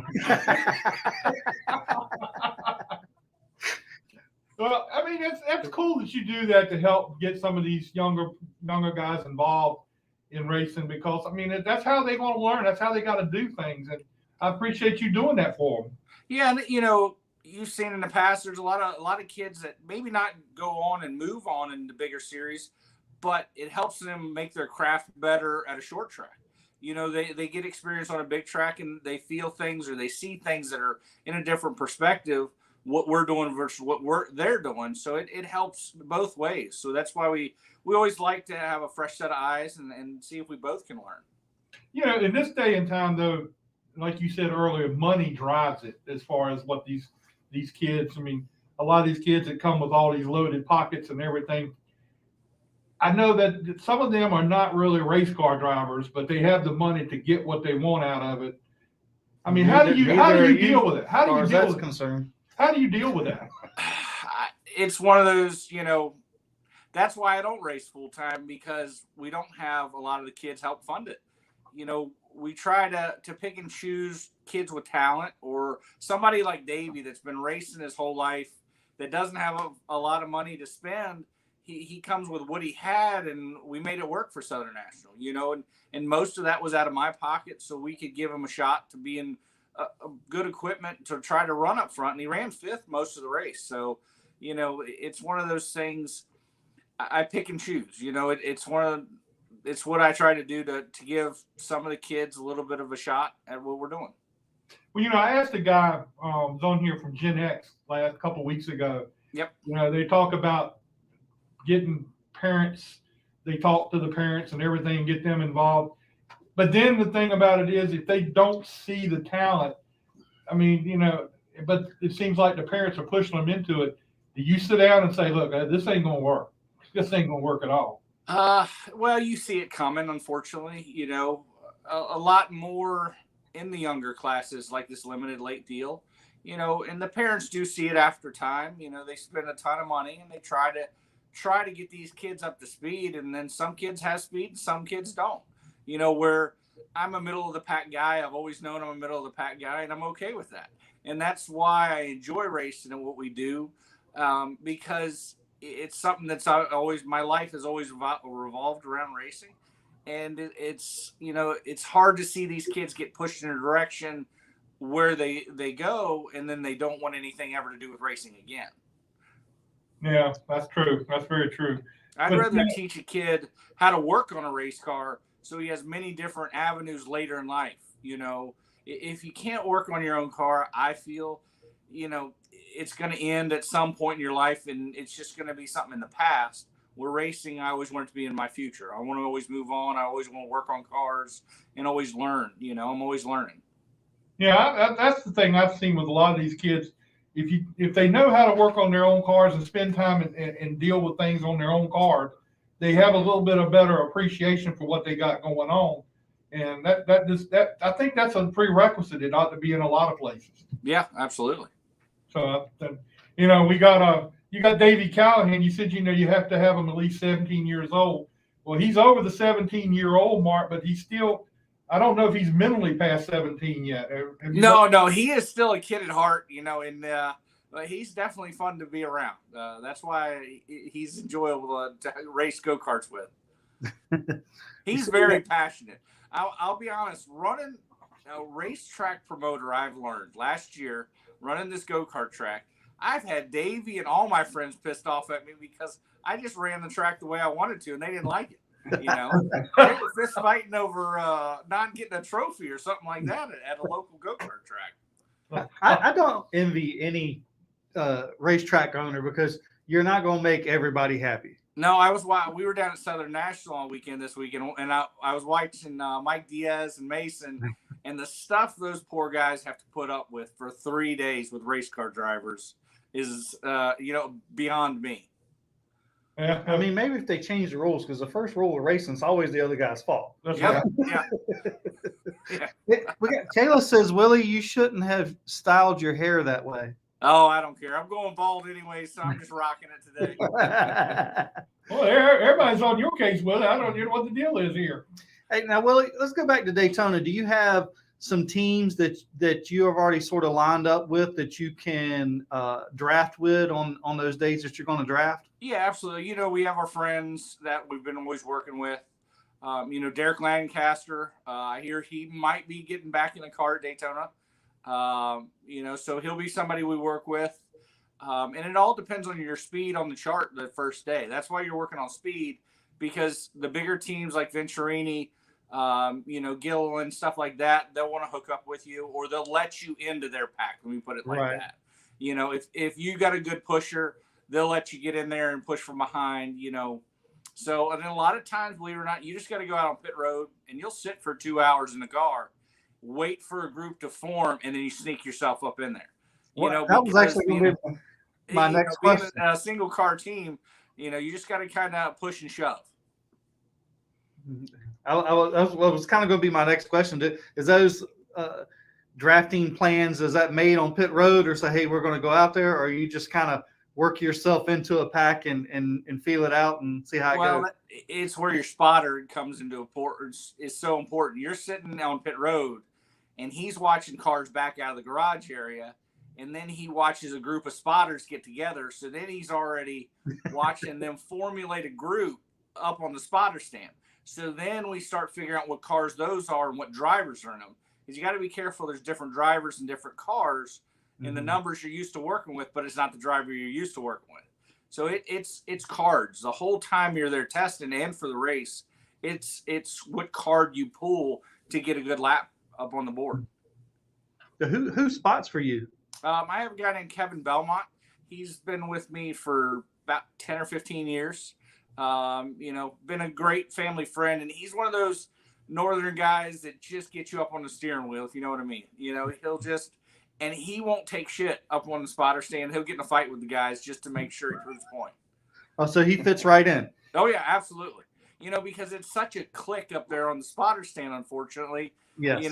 Speaker 2: well, it's cool that you do that to help get some of these younger younger guys involved in racing, because I mean that's how they're going to learn. That's how they got to do things, and I appreciate you doing that for them.
Speaker 5: Yeah, and you know, you've seen in the past, there's a lot of kids that maybe not go on and move on into bigger series, but it helps them make their craft better at a short track. You know, they get experience on a big track and they feel things or they see things that are in a different perspective, what we're doing versus what they're doing. So it helps both ways. So that's why we always like to have a fresh set of eyes and see if we both can learn.
Speaker 2: You know, in this day and time, though, like you said earlier, money drives it as far as what these kids, I mean, a lot of these kids that come with all these loaded pockets and everything, I know that some of them are not really race car drivers, but they have the money to get what they want out of it. I mean, how do you deal with it? How do you deal with
Speaker 1: concerned?
Speaker 2: How do you deal with that?
Speaker 5: It's one of those, you know, that's why I don't race full time, because we don't have a lot of the kids help fund it. You know, we try to pick and choose kids with talent, or somebody like Davey that's been racing his whole life that doesn't have a lot of money to spend. He comes with what he had, and we made it work for Southern National, you know, and most of that was out of my pocket, so we could give him a shot to be in a good equipment to try to run up front. And he ran 5th most of the race. So, you know, it's one of those things I pick and choose, you know, it's what I try to do to give some of the kids a little bit of a shot at what we're doing.
Speaker 2: Well, you know, I asked a guy was on here from Gen X a couple of weeks ago.
Speaker 5: Yep.
Speaker 2: You know, they talk about getting parents, they talk to the parents and everything, get them involved. But then the thing about it is, if they don't see the talent, I mean, you know, but it seems like the parents are pushing them into it. Do you sit down and say, look, this ain't going to work. This ain't going to work at all?
Speaker 5: Well, you see it coming, unfortunately, you know, a lot more in the younger classes, like this limited late deal, you know, and the parents do see it after time. You know, they spend a ton of money and they try to get these kids up to speed. And then some kids have speed and some kids don't, you know, where I'm a middle of the pack guy. I've always known I'm a middle of the pack guy, and I'm okay with that. And that's why I enjoy racing and what we do, because it's something that's always, my life has always revolved around racing. And it's, you know, it's hard to see these kids get pushed in a direction where they go, and then they don't want anything ever to do with racing again.
Speaker 2: Yeah, that's true. That's very true.
Speaker 5: I'd rather teach a kid how to work on a race car so he has many different avenues later in life. You know, if you can't work on your own car, I feel, you know, it's going to end at some point in your life, and it's just going to be something in the past. Where racing, I always want it to be in my future. I want to always move on. I always want to work on cars and always learn. You know, I'm always learning.
Speaker 2: Yeah, that's the thing I've seen with a lot of these kids. If they know how to work on their own cars and spend time and deal with things on their own cars, they have a little bit of better appreciation for what they got going on. And that I think that's a prerequisite. It ought to be in a lot of places.
Speaker 5: Yeah, absolutely.
Speaker 2: So, you know, you got Davey Callahan. You said, you know, you have to have him at least 17 years old. Well, he's over the 17-year-old mark, but he's still, I don't know if he's mentally past 17 yet.
Speaker 5: No, he is still a kid at heart, you know, and he's definitely fun to be around. That's why he's enjoyable to race go-karts with. He's very passionate. I'll be honest, running a racetrack promoter, I've learned last year, running this go-kart track, I've had Davey and all my friends pissed off at me because I just ran the track the way I wanted to, and they didn't like it. You know, they were fist fighting over not getting a trophy or something like that at a local go-kart track.
Speaker 1: I don't envy any racetrack owner, because you're not going to make everybody happy.
Speaker 5: No, we were down at Southern National all weekend this weekend, and I was watching Mike Diaz and Mason, and the stuff those poor guys have to put up with for 3 days with race car drivers is, you know, beyond me.
Speaker 2: Yeah,
Speaker 1: I mean, maybe if they change the rules, because the first rule of racing is always the other guy's fault.
Speaker 2: that's
Speaker 5: Yeah,
Speaker 2: right.
Speaker 5: yeah.
Speaker 1: Kayla says, Willie, you shouldn't have styled your hair that way.
Speaker 5: Oh, I don't care. I'm going bald anyway, so I'm just rocking it today.
Speaker 2: Well, everybody's on your case, Willie. I don't know what the deal is here.
Speaker 1: Hey, now, Willie, let's go back to Daytona. Do you have some teams that you have already sort of lined up with that you can draft with on those days that you're going to draft?
Speaker 5: Yeah, absolutely. We have our friends that we've been always working with. Derek Lancaster, I hear he might be getting back in the car at Daytona. So he'll be somebody we work with. And it all depends on your speed on the chart the first day. That's why you're working on speed, because the bigger teams like Venturini, Gilliland, stuff like that, they'll want to hook up with you, or they'll let you into their pack. Let me put it like
Speaker 1: Right.
Speaker 5: that. If you got a good pusher, they'll let you get in there and push from behind, So, and then a lot of times, believe it or not, you just got to go out on pit road and you'll sit for 2 hours in the car, wait for a group to form, and then you sneak yourself up in there.
Speaker 1: That was actually going to be my next question.
Speaker 5: Being a single car team, you just got to kind of push and shove.
Speaker 1: I was kind of going to be my next question. Is those drafting plans, is that made on pit road, or say, hey, we're going to go out there, or you just kind of work yourself into a pack and feel it out and see how it goes?
Speaker 5: It's where your spotter comes into importance. Is so important. You're sitting on pit road, and he's watching cars back out of the garage area, and then he watches a group of spotters get together. So then he's already watching them formulate a group up on the spotter stand. So then we start figuring out what cars those are and what drivers are in them. Because you got to be careful. There's different drivers and different cars in the numbers you're used to working with, but it's not the driver you're used to working with. So it's cards the whole time you're there testing, and for the race, it's what card you pull to get a good lap up on the board.
Speaker 1: So who spots for you?
Speaker 5: I have a guy named Kevin Belmont. He's been with me for about 10 or 15 years. Been a great family friend, and he's one of those northern guys that just get you up on the steering wheel, if you know what I mean. He'll just, and he won't take shit up on the spotter stand. He'll get in a fight with the guys just to make sure he proves a point.
Speaker 1: Oh, so he fits right in.
Speaker 5: Oh yeah, absolutely. Because it's such a clique up there on the spotter stand, unfortunately.
Speaker 1: Yes.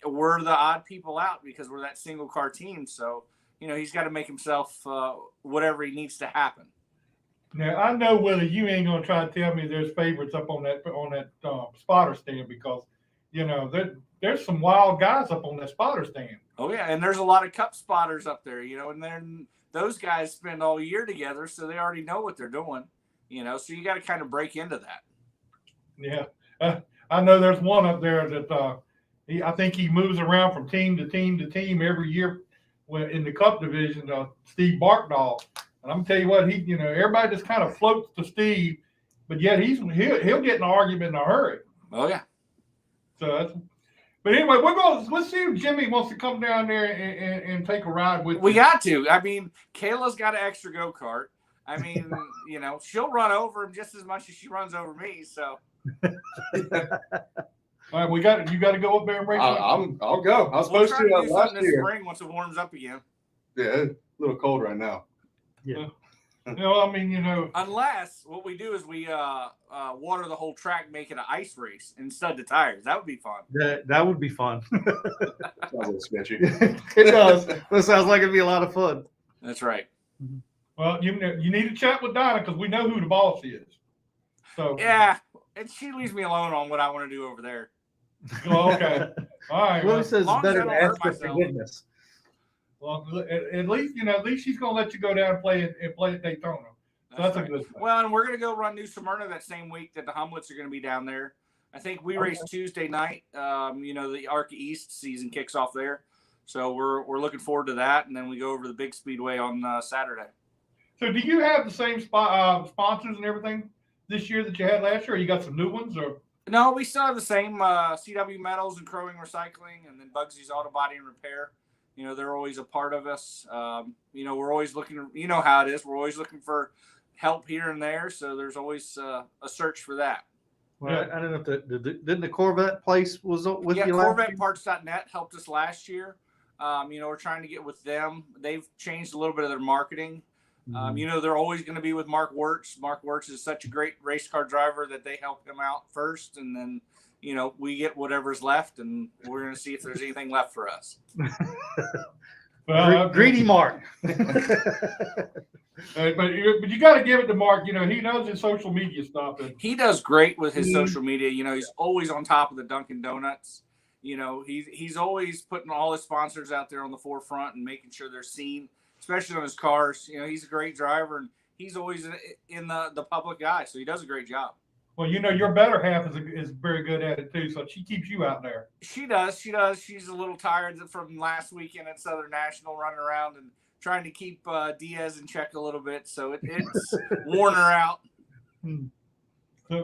Speaker 5: We're the odd people out because we're that single car team. So, he's got to make himself whatever he needs to happen.
Speaker 2: Now I know, Willie, you ain't gonna try to tell me there's favorites up on that spotter stand, because there's some wild guys up on that spotter stand.
Speaker 5: Oh yeah, and there's a lot of cup spotters up there, and then those guys spend all year together, so they already know what they're doing, So you got to kind of break into that.
Speaker 2: Yeah, I know there's one up there that I think he moves around from team to team to team every year in the Cup division. Steve Barkdahl. And I'm gonna tell you what, everybody just kind of floats to Steve, but yet he'll get in an argument in a hurry.
Speaker 5: Oh yeah.
Speaker 2: But anyway, let's see if Jimmy wants to come down there and take a ride with.
Speaker 5: We got to. I mean, Kayla's got an extra go kart. I mean, she'll run over him just as much as she runs over me. So.
Speaker 2: All right, you got to go up there and race.
Speaker 3: I'll go. I was supposed to
Speaker 5: do
Speaker 3: last
Speaker 5: this
Speaker 3: year.
Speaker 5: spring once it warms up again.
Speaker 3: Yeah, it's a little cold right now.
Speaker 1: Yeah.
Speaker 5: Unless what we do is we water the whole track, make it an ice race instead of the tires. That would be fun.
Speaker 1: That would be fun.
Speaker 3: Sounds a little sketchy.
Speaker 1: It does. That sounds like it'd be a lot of fun.
Speaker 5: That's right.
Speaker 2: Well, you need to chat with Donna, because we know who the boss is. So
Speaker 5: yeah, and she leaves me alone on what I want to do over there.
Speaker 2: Oh, okay. All right.
Speaker 1: Willie says it's
Speaker 5: long as
Speaker 1: better
Speaker 5: I
Speaker 1: to
Speaker 5: don't hurt
Speaker 1: ask for
Speaker 5: myself.
Speaker 1: forgiveness.
Speaker 2: Well, at least she's gonna let you go down and play at Daytona. So that's
Speaker 5: right.
Speaker 2: a good thing.
Speaker 5: Well, and we're gonna go run New Smyrna that same week that the Humlets are gonna be down there. I think we race Tuesday night. The Arca East season kicks off there, so we're looking forward to that, and then we go over to the big Speedway on Saturday.
Speaker 2: So, do you have the same sponsors and everything this year that you had last year, or you got some new ones, or?
Speaker 5: No, we still have the same CW Metals and Crowing Recycling, and then Bugsy's Auto Body and Repair. They're always a part of us. We're always looking, how it is. We're always looking for help here and there. So there's always a search for that.
Speaker 1: Well, yeah. I don't know if didn't the Corvette place was with you last year?
Speaker 5: CorvetteParts.net helped us last year. We're trying to get with them. They've changed a little bit of their marketing. They're always going to be with Mark Wirtz. Mark Wirtz is such a great race car driver that they help him out first. And then, we get whatever's left, and we're going to see if there's anything left for us.
Speaker 2: Well,
Speaker 1: greedy Mark.
Speaker 2: But you got to give it to Mark. He knows his social media stuff. And
Speaker 5: he does great with his social media. He's always on top of the Dunkin' Donuts. he's always putting all his sponsors out there on the forefront and making sure they're seen, especially on his cars. He's a great driver, and he's always in the public eye, so he does a great job.
Speaker 2: Well, your better half is very good at it too, so she keeps you out there.
Speaker 5: She does. She's a little tired from last weekend at Southern National, running around and trying to keep Diaz in check a little bit, so it's worn her out.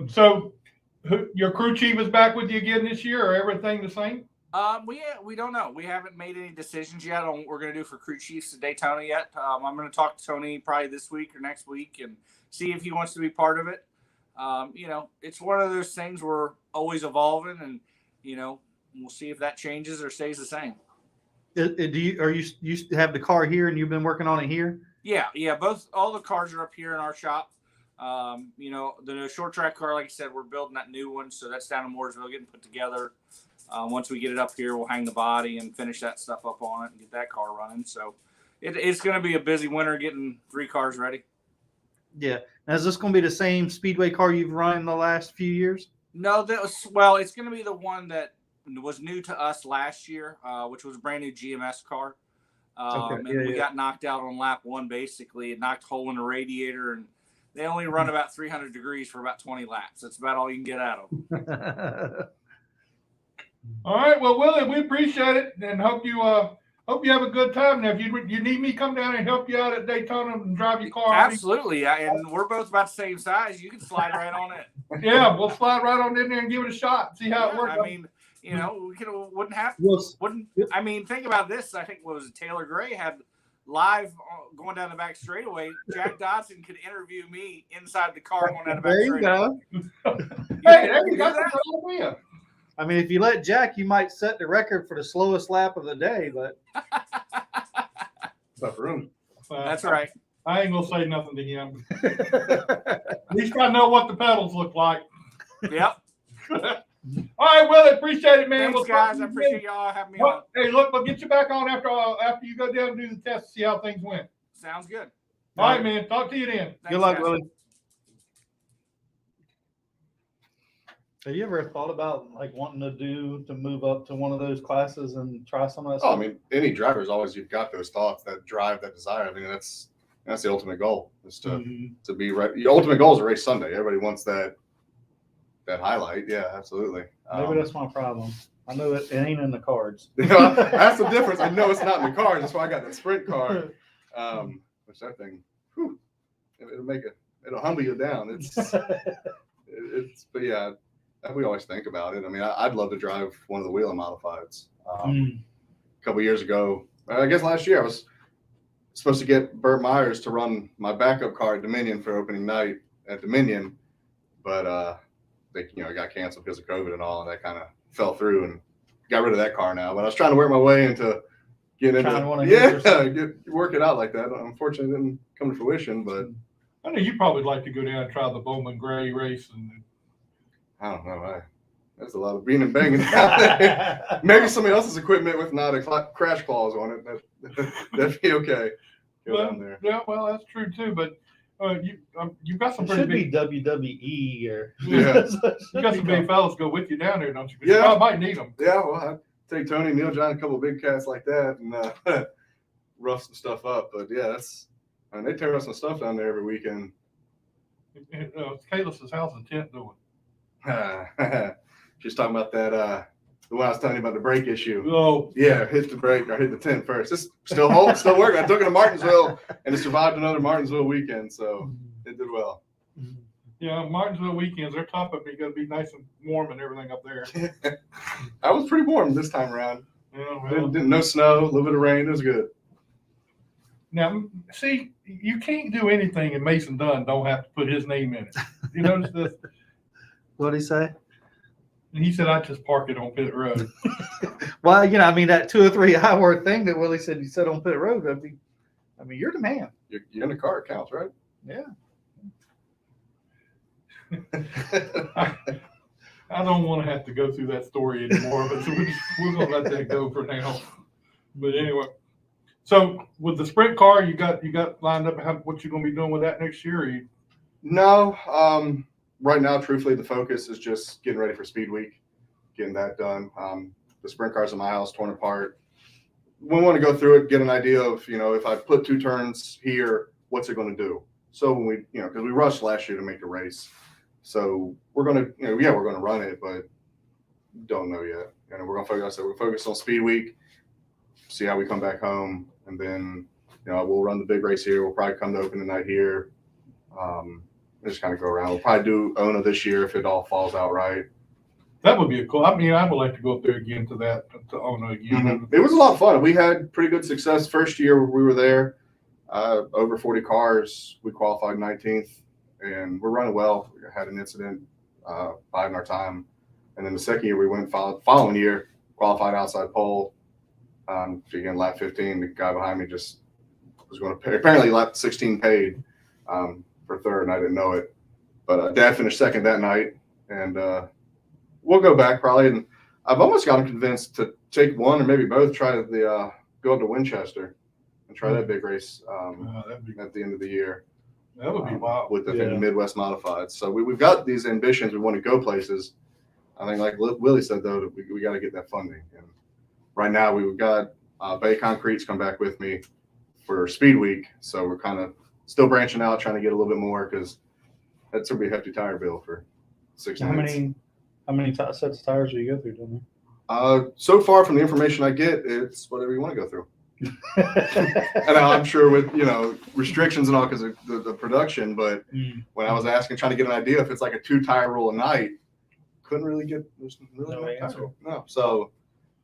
Speaker 2: So your crew chief is back with you again this year, or everything the same?
Speaker 5: We don't know. We haven't made any decisions yet on what we're going to do for crew chiefs at Daytona yet. I'm going to talk to Tony probably this week or next week and see if he wants to be part of it. It's one of those things we're always evolving, and we'll see if that changes or stays the same.
Speaker 1: You have the car here and you've been working on it here?
Speaker 5: Yeah. All the cars are up here in our shop. The short track car, like I said, we're building that new one, so that's down in Mooresville getting put together. Once we get it up here, we'll hang the body and finish that stuff up on it and get that car running. So it's going to be a busy winter getting 3 cars ready.
Speaker 1: Yeah. Now, is this going to be the same Speedway car you've run the last few years?
Speaker 5: No, it's going to be the one that was new to us last year, which was a brand new GMS car. We got knocked out on lap 1, basically. It knocked a hole in the radiator, and they only run about 300 degrees for about 20 laps. That's about all you can get out of them.
Speaker 2: All right, well, Willie, we appreciate it, and hope you have a good time. Now, if you need me, come down and help you out at Daytona and drive your car.
Speaker 5: Absolutely, and we're both about the same size. You can slide right on it.
Speaker 2: Yeah, we'll slide right on in there and give it a shot. See how it works.
Speaker 5: I mean, think about this. I think Taylor Gray had live going down the back straightaway. Jack Dodson could interview me inside the car going down the back straightaway.
Speaker 2: Hey, there you go.
Speaker 1: I mean, if you let Jack, you might set the record for the slowest lap of the day, but
Speaker 3: Tough room.
Speaker 5: That's right.
Speaker 2: I ain't gonna say nothing to him. At least I know what the pedals look like.
Speaker 5: Yep.
Speaker 2: All right, Willie, appreciate it, man.
Speaker 5: Thanks, guys. I appreciate y'all having me on.
Speaker 2: Hey, look, we'll get you back on after you go down and do the test to see how things went.
Speaker 5: Sounds good.
Speaker 2: All right, man. Talk to you then.
Speaker 5: Thanks,
Speaker 1: good luck,
Speaker 5: guys.
Speaker 1: Willie. Have you ever thought about wanting to move up to one of those classes and try some of that stuff?
Speaker 3: I mean, any driver's always, you've got those thoughts, that drive, that desire. I mean, that's the ultimate goal, is to be right. Your ultimate goal is a race Sunday. Everybody wants that highlight. Yeah, absolutely.
Speaker 1: Maybe that's my problem. I know it ain't in the cards.
Speaker 3: That's the difference. I know it's not in the cards. That's why I got that sprint car. Which that thing, it'll humble you down. But yeah, we always think about it. I mean, I'd love to drive one of the Wheeling modifieds. A couple years ago, I guess last year, I was supposed to get Burt Myers to run my backup car at Dominion for opening night at Dominion, but they got canceled because of COVID and all, and that kind of fell through and got rid of that car now. But I was trying to work my way into getting work it out like that. Unfortunately, it didn't come to fruition. But
Speaker 2: I know you probably like to go down and try the Bowman Gray race. And
Speaker 3: I don't know. There's a lot of being and banging. Maybe somebody else's equipment with not a crash clause on it. That'd be okay. Go down there.
Speaker 2: Yeah, well, that's true too. But you've got some
Speaker 1: It
Speaker 2: pretty
Speaker 1: should
Speaker 2: big.
Speaker 1: be WWE or
Speaker 3: Yeah.
Speaker 2: You got some big fellas go with you down there, don't you?
Speaker 3: Yeah.
Speaker 2: I might need them.
Speaker 3: Yeah, well, I'd take Tony, Neil John, a couple of big cats like that, and rough some stuff up. But yeah, they tear up some stuff down there every weekend.
Speaker 2: Kalis's house in tent doing.
Speaker 3: She's talking about that. The one I was telling you about, the brake issue.
Speaker 2: Oh,
Speaker 3: Yeah, hit the brake or hit the tent first. It's still working. I took it to Martinsville, and it survived another Martinsville weekend, so it did well.
Speaker 2: yeah, Martinsville weekends, they're tough, but they got to be nice and warm and everything up there.
Speaker 3: I was pretty warm this time around.
Speaker 2: Yeah, well,
Speaker 3: No snow, a little bit of rain. It was good.
Speaker 2: now, see, you can't do anything, and Mason Dunn don't have to put his name in it. You notice this?
Speaker 1: What'd he say?
Speaker 2: And he said, I just park it on pit road.
Speaker 1: Well, that 2 or 3 hour thing that Willie said you said on pit road, you're the man.
Speaker 3: You're in the car, it counts, right?
Speaker 1: Yeah.
Speaker 2: I don't want to have to go through that story anymore, but we're going to let that go for now. But anyway, so with the sprint car, you got lined up what you're going to be doing with that next year? Or you...
Speaker 3: No, right now, truthfully, the focus is just getting ready for Speed Week, getting that done. the sprint cars in my house torn apart. We want to go through it, get an idea of, if I put 2 turns here, what's it going to do? So when we, because we rushed last year to make the race. So we're going to, we're going to run it, but don't know yet. We're going to focus on Speed Week, see how we come back home. And then, we'll run the big race here. We'll probably come to opening night here. Just kind of go around. We'll probably do ONA this year if it all falls out right.
Speaker 2: That would be a cool. I mean, I would like to go up there again to ONA again.
Speaker 3: Mm-hmm. It was a lot of fun. We had pretty good success. First year we were there, over 40 cars. We qualified 19th, and we're running well. We had an incident biding our time. And then the second year we went, following year, qualified outside pole. Again, lap 15, the guy behind me just was going to pay. Apparently lap 16 paid for third, and I didn't know it. But Dad finished second that night, and we'll go back probably. And I've almost got him convinced to take one or maybe both, try the go up to Winchester and try that big race at the end of the year.
Speaker 2: That would be wild.
Speaker 3: With the Midwest Modified. So we've got these ambitions. We want to go places. I think, like Willie said, though, that we got to get that funding. And right now we've got Bay Concrete's come back with me for Speed Week. So we're kind of still branching out, trying to get a little bit more because that's a pretty hefty tire bill for 6 nights.
Speaker 4: How many sets of tires do you go through, don't you?
Speaker 3: So far from the information I get, it's whatever you want to go through. And I'm sure with, restrictions and all because of the production, but when I was asking, trying to get an idea if it's like a 2-tire rule a night, couldn't really get no answer. No. So,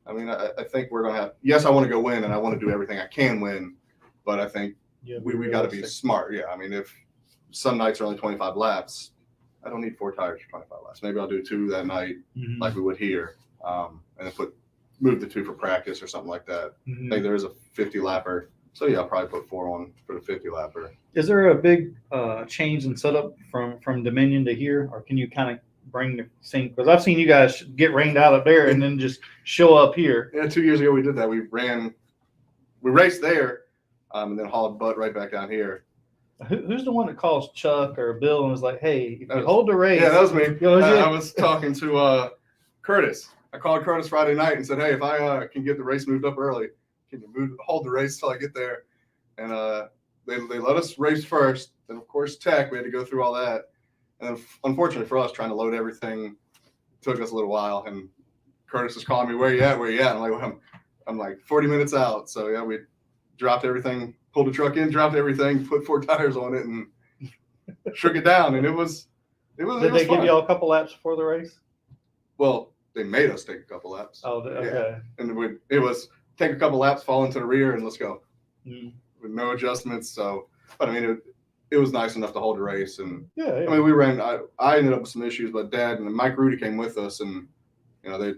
Speaker 3: I mean, I think we're going to have, yes, I want to go win and I want to do everything I can win, but I think we got to be smart. Yeah. I mean, if some nights are only 25 laps, I don't need 4 tires for 25 laps. Maybe I'll do 2 that night like we would here. And then move the 2 for practice or something like that. I think there is a 50 lapper. So yeah, I'll probably put 4 on for the 50 lapper.
Speaker 4: Is there a big change in setup from Dominion to here, or can you kind of bring the same? Because I've seen you guys get rained out up there and then just show up here.
Speaker 3: Yeah, 2 years ago we did that. We raced there, and then hauled butt right back down here.
Speaker 4: Who's the one that calls Chuck or Bill and was like, "Hey, if you hold the race"?
Speaker 3: Yeah, that was me. I was talking to Curtis. I called Curtis Friday night and said, "Hey, if I can get the race moved up early, can you hold the race till I get there?" And they let us race first. Then of course tech, we had to go through all that. And then, unfortunately for us, trying to load everything took us a little while. And Curtis was calling me, "Where you at? Where you at?" I'm like, well, I'm like 40 minutes out. So yeah, we dropped everything, pulled the truck in, dropped everything, put 4 tires on it, and shook it down. And it was.
Speaker 4: Did they give you all a couple laps before the race?
Speaker 3: Well, they made us take a couple laps.
Speaker 4: Oh, okay.
Speaker 3: Yeah. And it was take a couple laps, fall into the rear, and let's go. With no adjustments. So, but I mean, it was nice enough to hold the race. And I mean, we ran. I ended up with some issues, but Dad and Mike Rudy came with us, and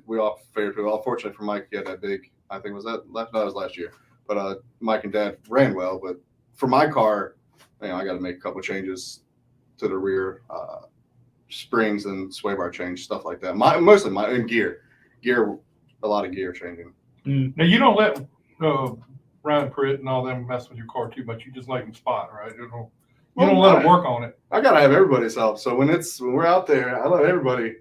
Speaker 3: we all fared pretty well. Fortunately for Mike, he had that big. I think was that was last year. But Mike and Dad ran well. But for my car, I got to make a couple changes to the rear. Springs and sway bar change, stuff like that. Mostly in gear, a lot of gear changing.
Speaker 2: Now you don't let Ryan Pritt and all them mess with your car too much. You just let them spot, right? You don't let them work on it.
Speaker 3: I gotta have everybody's help. So when we're out there, I let everybody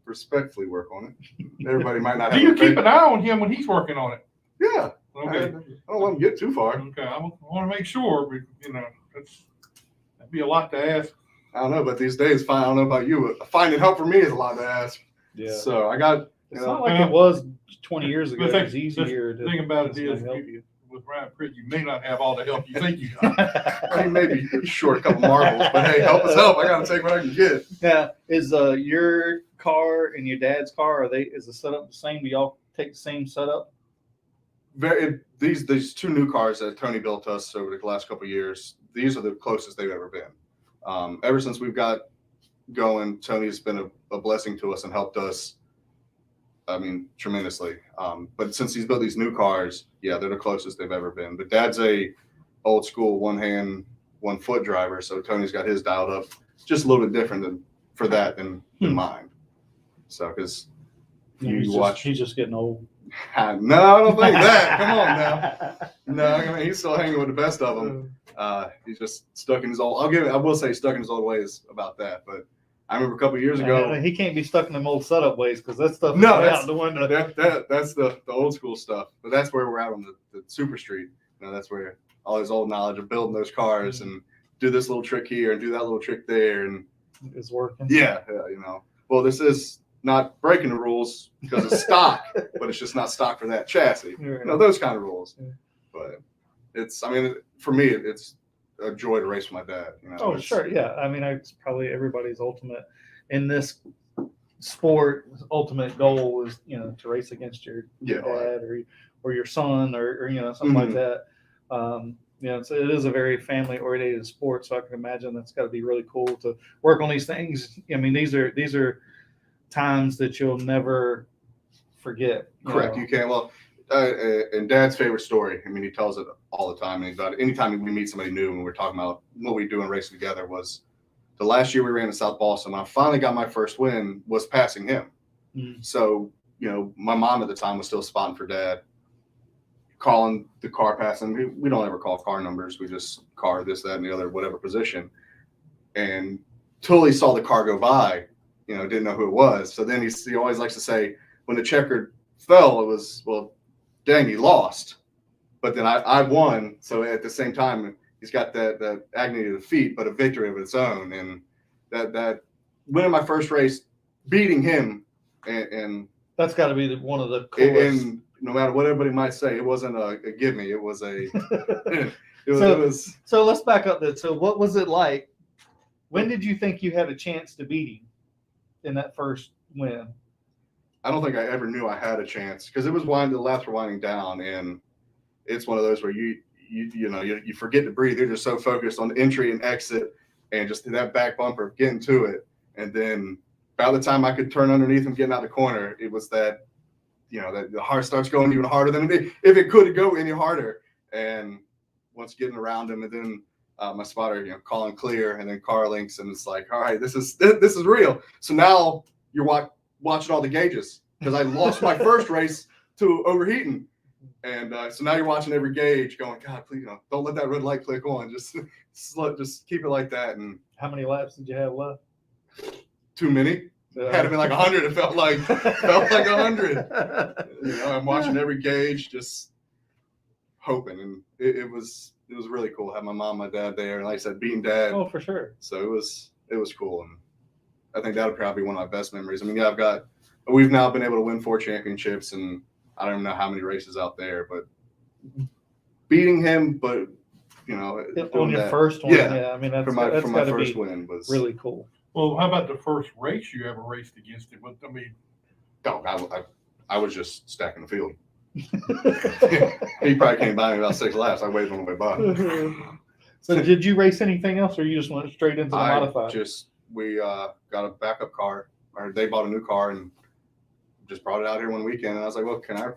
Speaker 3: respectfully work on it. Everybody might not.
Speaker 2: Do you keep an eye on him when he's working on it?
Speaker 3: Yeah.
Speaker 2: Okay.
Speaker 3: I don't let him get too far.
Speaker 2: Okay. I want to make sure. That'd be a lot to ask.
Speaker 3: I don't know, but these days, I don't know about you, but finding help for me is a lot to ask.
Speaker 4: Yeah.
Speaker 3: So I got.
Speaker 4: It's not like it was 20 years ago. It's easier to
Speaker 2: think about it is
Speaker 4: help you.
Speaker 2: With Ryan Pritt, you may not have all the help you think you got.
Speaker 3: I mean, maybe short a couple marbles, but hey, help is help. I got to take what I can get.
Speaker 4: Now, is your car and your dad's car, is the setup the same? Do y'all take the same setup?
Speaker 3: These 2 new cars that Tony built us over the last couple of years, these are the closest they've ever been. Ever since we've got going, Tony's been a blessing to us and helped us, I mean, tremendously. But since he's built these new cars, yeah, they're the closest they've ever been. But Dad's a old school 1-hand, 1-foot driver, so Tony's got his dialed up just a little bit different than mine. So, because
Speaker 4: he's just getting old.
Speaker 3: No, I don't think that. Come on now. No, I mean, he's still hanging with the best of them. He's just stuck in his old. I will say stuck in his old ways about that. But I remember a couple of years ago.
Speaker 4: He can't be stuck in them old setup ways because that stuff is
Speaker 3: No,
Speaker 4: out the window.
Speaker 3: That's the old school stuff. But that's where we're at on the super street. You know, that's where all his old knowledge of building those cars and do this little trick here and do that little trick there and
Speaker 4: is working.
Speaker 3: Yeah, you know. Well, this is not breaking the rules because it's stock, but it's just not stock for that chassis. You know, those kind of rules.
Speaker 4: Yeah.
Speaker 3: But it's, I mean, for me, it's a joy to race with my dad. You know,
Speaker 4: Oh, sure. Yeah. I mean, it's probably everybody's ultimate in this sport. Ultimate goal is, you know, to race against your dad or your son or you know, something like that. You know, so it is a very family oriented sport. So I can imagine that's got to be really cool to work on these things. I mean, these are times that you'll never forget.
Speaker 3: Correct. You can't. Well, and Dad's favorite story, I mean, he tells it all the time. And about anytime we meet somebody new and we're talking about what we do and racing together, was the last year we ran in South Boston. When I finally got my first win, was passing him. So, you know, my mom at the time was still spotting for Dad, calling the car passing. We don't ever call car numbers. We just car this, that, and the other, whatever position. And totally saw the car go by, you know, didn't know who it was. So then he always likes to say, when the checkered fell, it was, well, dang, he lost. But then I won. So at the same time, he's got that agony of defeat, but a victory of its own. And that winning my first race, beating him, and
Speaker 4: that's got to be one of the coolest.
Speaker 3: And no matter what everybody might say, it wasn't a give me. It was a.
Speaker 4: So let's back up then. So what was it like? When did you think you had a chance to beat him in that first win?
Speaker 3: I don't think I ever knew I had a chance because it was the laps were winding down, and it's one of those where you forget to breathe. You're just so focused on the entry and exit, and just that back bumper, getting to it, and then by the time I could turn underneath him, getting out the corner, it was that, you know, that the heart starts going even harder than if it could go any harder. And once getting around him, and then my spotter, you know, calling clear, and then car links, and it's like, all right, this is real. So now you're watching all the gauges because I lost my first race to overheating, and so now you're watching every gauge, going, God, please, you know, don't let that red light click on. Just keep it like that. And
Speaker 4: how many laps did you have left?
Speaker 3: Too many. Had it been like 100, it felt like 100. You know, I'm watching every gauge, just hoping, and it was really cool. Had my mom, my dad there, and like I said, being Dad.
Speaker 4: Oh, for sure.
Speaker 3: So it was cool, and I think that'll probably be one of my best memories. I mean, yeah, we've now been able to win 4 championships, and I don't even know how many races out there, but beating him, but you know,
Speaker 4: on your first one, yeah. I mean, that's
Speaker 3: for my first
Speaker 4: be
Speaker 3: win was
Speaker 4: really cool.
Speaker 2: Well, how about the first race you ever raced against him? I mean,
Speaker 3: I was just stacking the field. He probably came by me about 6 laps. I waited on the way by.
Speaker 4: So did you race anything else, or you just went straight into the modified?
Speaker 3: We got a backup car, or they bought a new car and just brought it out here one weekend. And I was like, well, can I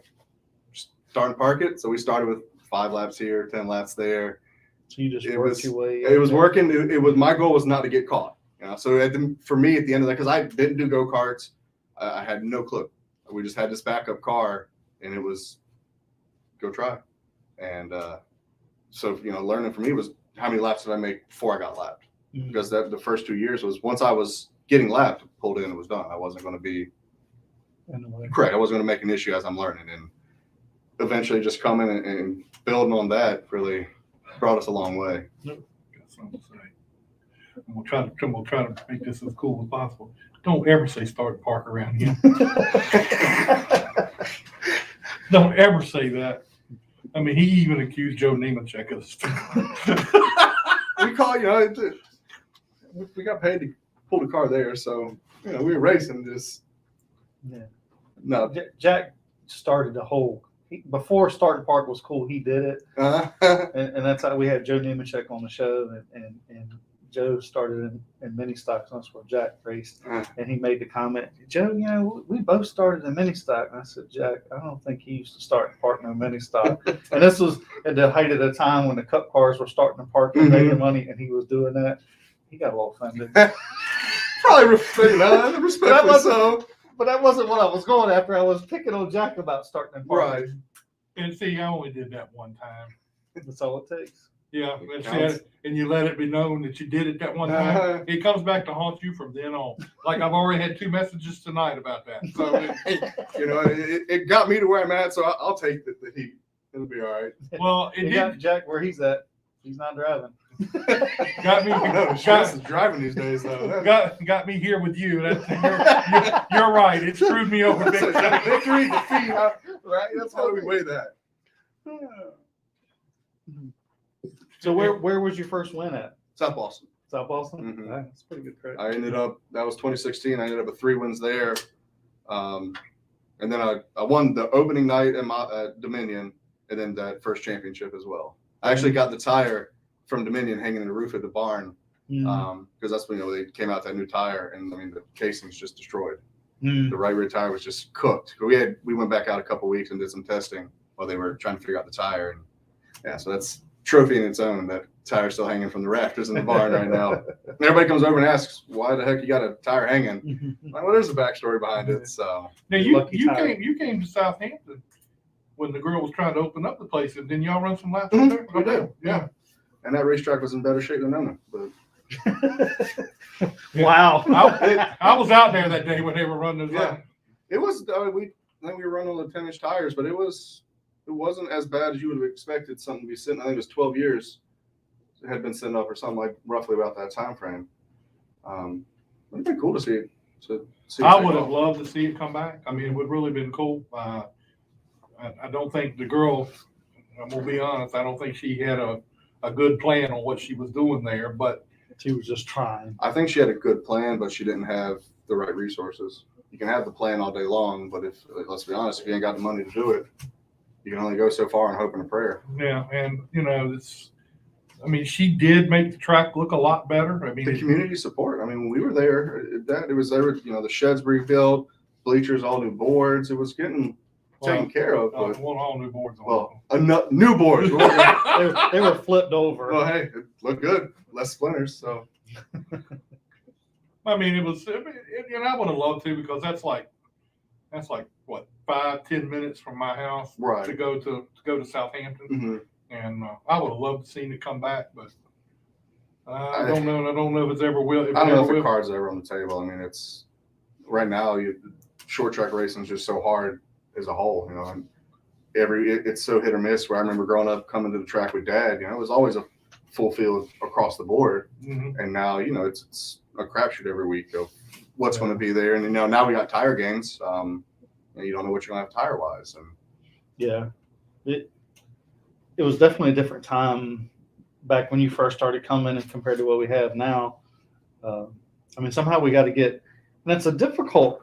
Speaker 3: start and park it? So we started with 5 laps here, 10 laps there.
Speaker 4: So you just worked your way.
Speaker 3: It was working. It was, my goal was not to get caught. You know, so for me at the end of that, because I didn't do go-karts, I had no clue. We just had this backup car, and it was go try. And so, you know, learning for me was how many laps did I make before I got lapped?
Speaker 4: Mm-hmm.
Speaker 3: Because the first 2 years was once I was getting lapped, pulled in, it was done. I wasn't going to be correct. I wasn't going to make an issue as I'm learning. And eventually just coming and building on that really brought us a long way.
Speaker 2: Got something to say. We'll try to make this as cool as possible. Don't ever say start and park around here. Don't ever say that. I mean, he even accused Joe Nemechek of
Speaker 3: We call, you know, we got paid to pull the car there, so you know we were racing. Just no.
Speaker 4: Jack started the whole before Start and Park was cool. He did it, and that's how we had Joe Nemechek on the show, and Joe started in mini stocks. That's where Jack raced, and he made the comment, Joe, you know, we both started in mini stock. And I said, Jack, I don't think he used to start and park no mini stock. And this was at the height of the time when the cup cars were starting to park and making money, and he was doing that. He got a little offended.
Speaker 3: Probably respectfully so.
Speaker 4: But that wasn't what I was going after. I was picking on Jack about starting and parking.
Speaker 3: Right.
Speaker 2: And see, I only did that one time.
Speaker 4: That's all it takes.
Speaker 2: Yeah,
Speaker 3: It
Speaker 2: that's
Speaker 3: counts.
Speaker 2: it. And you let it be known that you did it that one time. It comes back to haunt you from then on. Like I've already had 2 messages tonight about that. So
Speaker 3: You know, it got me to where I'm at, so I'll take the heat. It'll be all right.
Speaker 2: well, it
Speaker 4: You
Speaker 2: did
Speaker 4: got Jack where he's at. He's not driving.
Speaker 2: got me.
Speaker 3: No, stress is driving these days, though.
Speaker 2: Got me here with you. You're right. It screwed me over big time.
Speaker 3: Victory, defeat, right? That's how we weigh that.
Speaker 4: So where was your first win at?
Speaker 3: South Boston.
Speaker 4: South Boston?
Speaker 3: Mhm.
Speaker 4: That's pretty good credit.
Speaker 3: I ended up, that was 2016. I ended up with 3 wins there. And then I won the opening night at Dominion and then that first championship as well. I actually got the tire from Dominion hanging in the roof of the barn because that's when they came out that new tire, and I mean the casing's just destroyed. The right rear tire was just cooked. We went back out a couple weeks and did some testing while they were trying to figure out the tire, and yeah, so that's trophy in its own. That tire's still hanging from the rafters in the barn right now. And everybody comes over and asks, "Why the heck you got a tire hanging?" Like, well, there's a backstory behind it. So
Speaker 2: Now
Speaker 4: Lucky
Speaker 2: you
Speaker 4: tire.
Speaker 2: came to Southampton when the girl was trying to open up the place, and didn't y'all run some laps
Speaker 3: Mhm,
Speaker 2: there?
Speaker 3: we did,
Speaker 2: Yeah.
Speaker 3: and that racetrack was in better shape than Nona, but
Speaker 4: Wow.
Speaker 2: I was out there that day when they were running those
Speaker 3: Yeah.
Speaker 2: laps.
Speaker 3: it was. I think we were running on the 10-inch tires, but it wasn't as bad as you would have expected something to be sitting. I think it was 12 years it had been sitting up or something like roughly about that time frame. It'd been cool to see it.
Speaker 2: I would have loved to see it come back. I mean, it would really been cool. I don't think the girl, I'm gonna be honest, I don't think she had a good plan on what she was doing there, but
Speaker 4: She was just trying.
Speaker 3: I think she had a good plan, but she didn't have the right resources. You can have the plan all day long, but let's be honest, if you ain't got the money to do it, you can only go so far and hope and a prayer.
Speaker 2: yeah, and she did make the track look a lot better. I mean,
Speaker 3: The community support. I mean, when we were there, the sheds rebuilt, bleachers, all new boards. It was getting taken care of. But,
Speaker 2: one all new boards on.
Speaker 3: well, new boards.
Speaker 4: They were flipped over.
Speaker 3: Well, hey, it looked good. Less splinters. So
Speaker 2: I mean, I would have loved to, because that's like what, 5-10 minutes from my house
Speaker 3: right.
Speaker 2: to go to Southampton,
Speaker 3: Mhm.
Speaker 2: and I would have loved to see it come back, but I don't know. I don't know if it's ever will.
Speaker 3: I don't know if the card's ever on the table. I mean, it's right now. Short track racing is just so hard as a whole, and it's so hit or miss. Where I remember growing up, coming to the track with Dad, it was always a full field across the board, and now it's a crapshoot every week of what's going to be there. And now we got tire games. And you don't know what you're going to have tire wise. And
Speaker 4: Yeah, it was definitely a different time back when you first started coming and compared to what we have now. I mean, somehow we got to get, and that's a difficult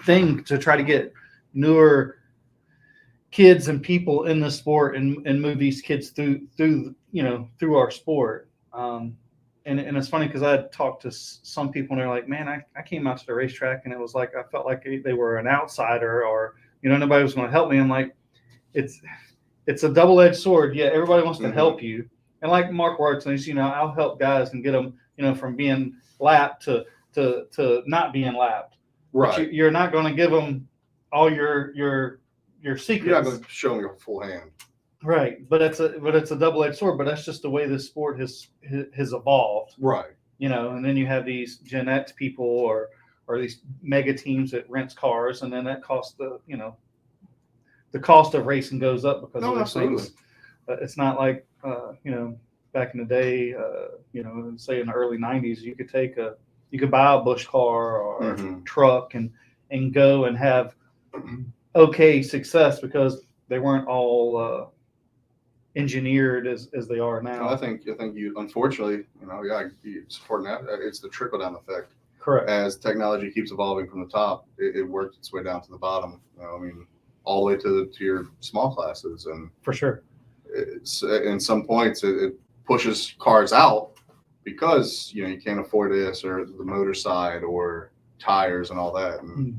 Speaker 4: thing to try to get newer kids and people in the sport and move these kids through our sport. And it's funny because I had talked to some people and they're like, man, I came out to the racetrack and it was like I felt like they were an outsider, or nobody was going to help me. I'm like, it's a double-edged sword. Yeah, everybody wants to help you, and like Mark works, and I'll help guys and get them from being lapped to not being lapped.
Speaker 3: right,
Speaker 4: But you're not going to give them all your secrets.
Speaker 3: you're not going to show them your full hand.
Speaker 4: Right, but it's a double-edged sword. But that's just the way this sport has evolved.
Speaker 3: Right.
Speaker 4: And then you have these Gen X people or these mega teams that rents cars, and then that costs the cost of racing goes up because of those things. It's not like back in the day, say in the early '90s, you could buy a Busch car or truck and go and have okay success because they weren't all engineered as they are now.
Speaker 3: I think you unfortunately, you supporting that. It's the trickle down effect.
Speaker 4: Correct.
Speaker 3: As technology keeps evolving from the top, it works its way down to the bottom. All the way to your small classes, and
Speaker 4: For sure.
Speaker 3: it's in some points it pushes cars out because you can't afford this or the motor side or tires and all that. And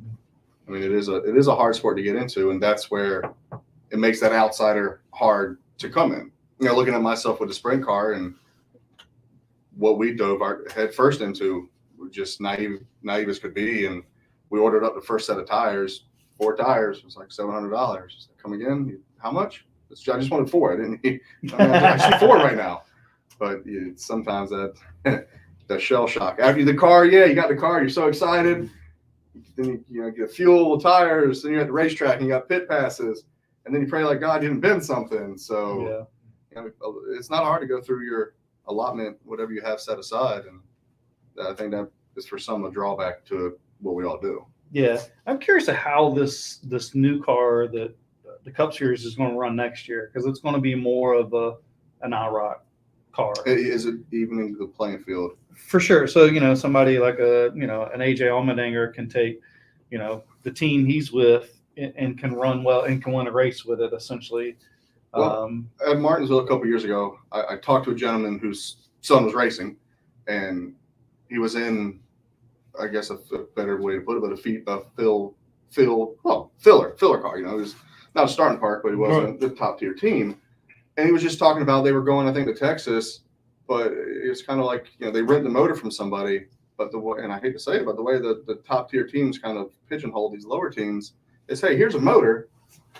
Speaker 3: I mean, it is a hard sport to get into, and that's where it makes that outsider hard to come in. Looking at myself with a sprint car and what we dove our head first into, just naive as could be, and we ordered up the first set of tires, 4 tires. It was like $700. Come again? How much? I just wanted 4. I didn't need, I should 4 right now. But sometimes that shell shock. After the car, you got the car, you're so excited. Then you get fuel, tires, then you're at the racetrack and you got pit passes. And then you pray like God you didn't bend something. So it's not hard to go through your allotment, whatever you have set aside. And I think that is for some a drawback to what we all do.
Speaker 4: Yeah, I'm curious to how this new car that the Cup Series is going to run next year, because it's going to be more of an IROC car.
Speaker 3: Is it evening the playing field?
Speaker 4: For sure. So somebody like an AJ Allmendinger can take the team he's with and can run well and can win a race with it essentially.
Speaker 3: Well, at Martinsville a couple years ago, I talked to a gentleman whose son was racing, and he was in, I guess a better way to put it, but filler car. It was not a starting park, but he wasn't the top tier team. And he was just talking about they were going, I think, to Texas, but it's kind of like they rent the motor from somebody. But and I hate to say it, but the way the top tier teams kind of pigeonhole these lower teams is, hey, here's a motor,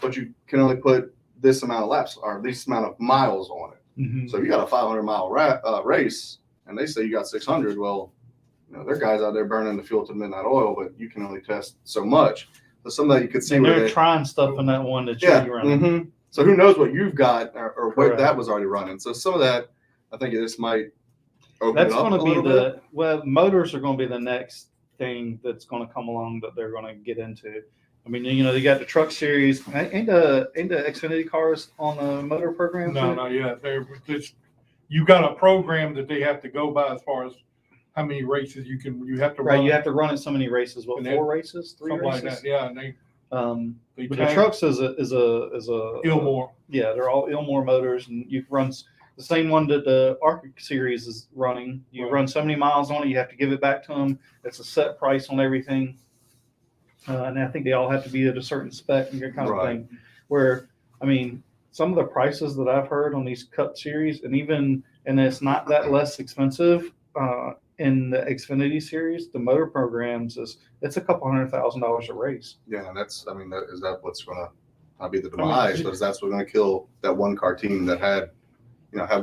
Speaker 3: but you can only put this amount of laps or this amount of miles on it.
Speaker 4: Mm-hmm.
Speaker 3: So if you got a 500-mile race, and they say you got 600, well, there are guys out there burning the fuel to midnight oil, but you can only test so much. So some of that you could see.
Speaker 4: And they're trying stuff in that one that you're running.
Speaker 3: Mm-hmm. So who knows what you've got or what
Speaker 4: Correct.
Speaker 3: that was already running. So some of that, I think this might open
Speaker 4: That's
Speaker 3: it up
Speaker 4: going to
Speaker 3: a
Speaker 4: be
Speaker 3: little bit.
Speaker 4: motors are going to be the next thing that's going to come along that they're going to get into. I mean, they got the truck series. Ain't the Xfinity cars on the motor program?
Speaker 2: No, not yet. You got a program that they have to go by as far as how many races you have to run.
Speaker 4: Right, you have to run it so many races. What, 4 races, 3
Speaker 2: something
Speaker 4: races?
Speaker 2: like that. Yeah, and they
Speaker 4: but the trucks is a
Speaker 2: Ilmore.
Speaker 4: Yeah, they're all Ilmore motors, and you run the same one that the Arca series is running. You run so many miles on it, you have to give it back to them. It's a set price on everything, and I think they all have to be at a certain spec and that kind of thing. Where I mean, some of the prices that I've heard on these Cup series, and it's not that less expensive. In the Xfinity series, the motor programs it's a couple $100,000 a race.
Speaker 3: Yeah, and is that what's going to not be the demise, but that's what's going to kill that one car team that had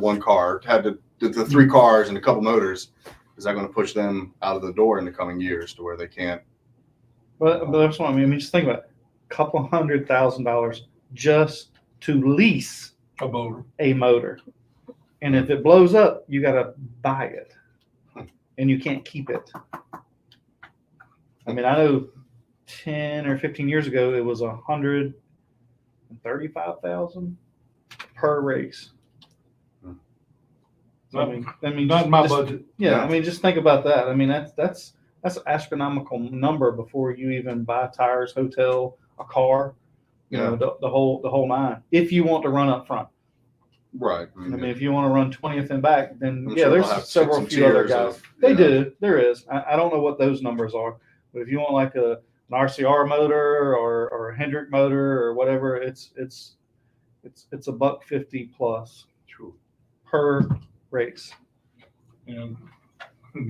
Speaker 3: one car, had the 3 cars and a couple motors. Is that going to push them out of the door in the coming years to where they can't?
Speaker 4: But that's what I mean. Just think about it. A couple $100,000 just to lease a motor. And if it blows up, you got to buy it. And you can't keep it. I mean, I know 10 or 15 years ago, it was $135,000 per race. So, I mean,
Speaker 2: not in my budget.
Speaker 4: Yeah, I mean, just think about that. I mean, that's an astronomical number before you even buy tires, hotel, a car, the whole 9. If you want to run up front.
Speaker 3: Right.
Speaker 4: I mean, if you want to run 20th and back, then
Speaker 3: sure
Speaker 4: there's several few other guys. They do. There is. I don't know what those numbers are, but if you want like an RCR motor or a Hendrick motor or whatever, it's $150 plus per race.
Speaker 2: And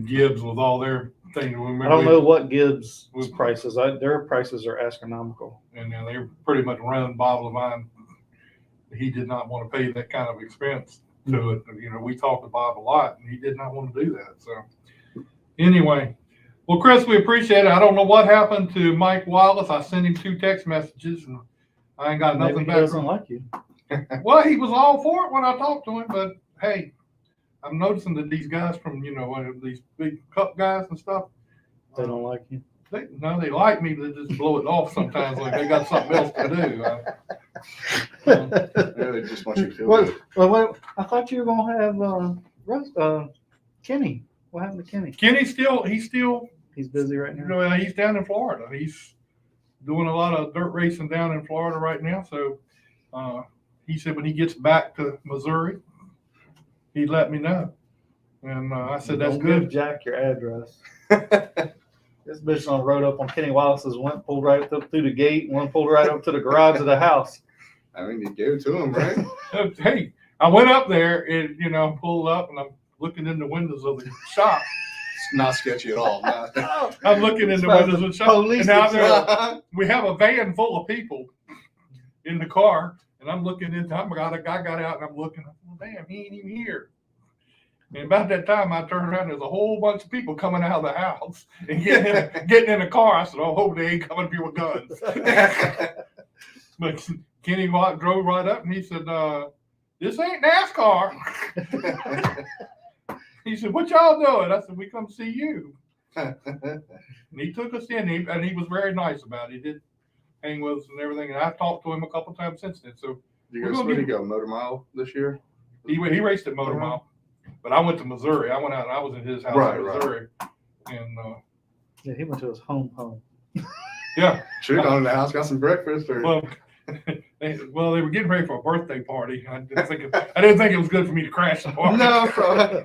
Speaker 2: Gibbs with all their things.
Speaker 4: I don't know what Gibbs' prices. Their prices are astronomical.
Speaker 2: And they're pretty much running bottom of mine. He did not want to pay that kind of expense to it. We talked to Bob a lot, and he did not want to do that. So anyway, well, Chris, we appreciate it. I don't know what happened to Mike Wallace. I sent him 2 text messages, and I ain't got nothing
Speaker 4: Maybe
Speaker 2: back.
Speaker 4: He doesn't like you.
Speaker 2: Well, he was all for it when I talked to him, but hey, I'm noticing that these guys from these big Cup guys and stuff,
Speaker 4: They don't like you.
Speaker 2: They like me, but they just blow it off sometimes like they got something else to do.
Speaker 3: They just want you to feel good.
Speaker 4: Well, I thought you were going to have Kenny. What happened to Kenny?
Speaker 2: Kenny's
Speaker 4: He's busy right now.
Speaker 2: He's down in Florida. He's doing a lot of dirt racing down in Florida right now. So he said when he gets back to Missouri, he'd let me know. And I said, that's
Speaker 4: Don't
Speaker 2: good.
Speaker 4: give Jack your address. This bitch on rode up on Kenny Wallace's, pulled right up through the gate, one pulled right up to the garage of the house.
Speaker 3: I mean, you gave it to him, right?
Speaker 2: Hey, I went up there and, pulled up and I'm looking in the windows of the shop.
Speaker 3: It's not sketchy at all. No.
Speaker 2: I'm looking in the windows of the shop.
Speaker 4: Police
Speaker 2: And now we have a van full of people in the car. And I'm looking at, I got out and I'm looking, well, damn, he ain't even here. And about that time, I turned around, there's a whole bunch of people coming out of the house and getting in the car. I said, oh, hope they ain't coming here with guns. But Kenny drove right up and he said, this ain't NASCAR. He said, what y'all doing? I said, we come see you. And he took us in, and he was very nice about it. He did hang with us and everything. And I've talked to him a couple times since then. So
Speaker 3: Where did you go? Motor Mile this year?
Speaker 2: he raced at Motor Mile. But I went to Missouri. I went out and I was in his house in Missouri. Right. And
Speaker 4: yeah, he went to his home.
Speaker 2: Yeah.
Speaker 3: Should have gone in the house, got some breakfast. Or...
Speaker 2: Well, they were getting ready for a birthday party. I didn't think it was good for me to crash the party.
Speaker 3: No,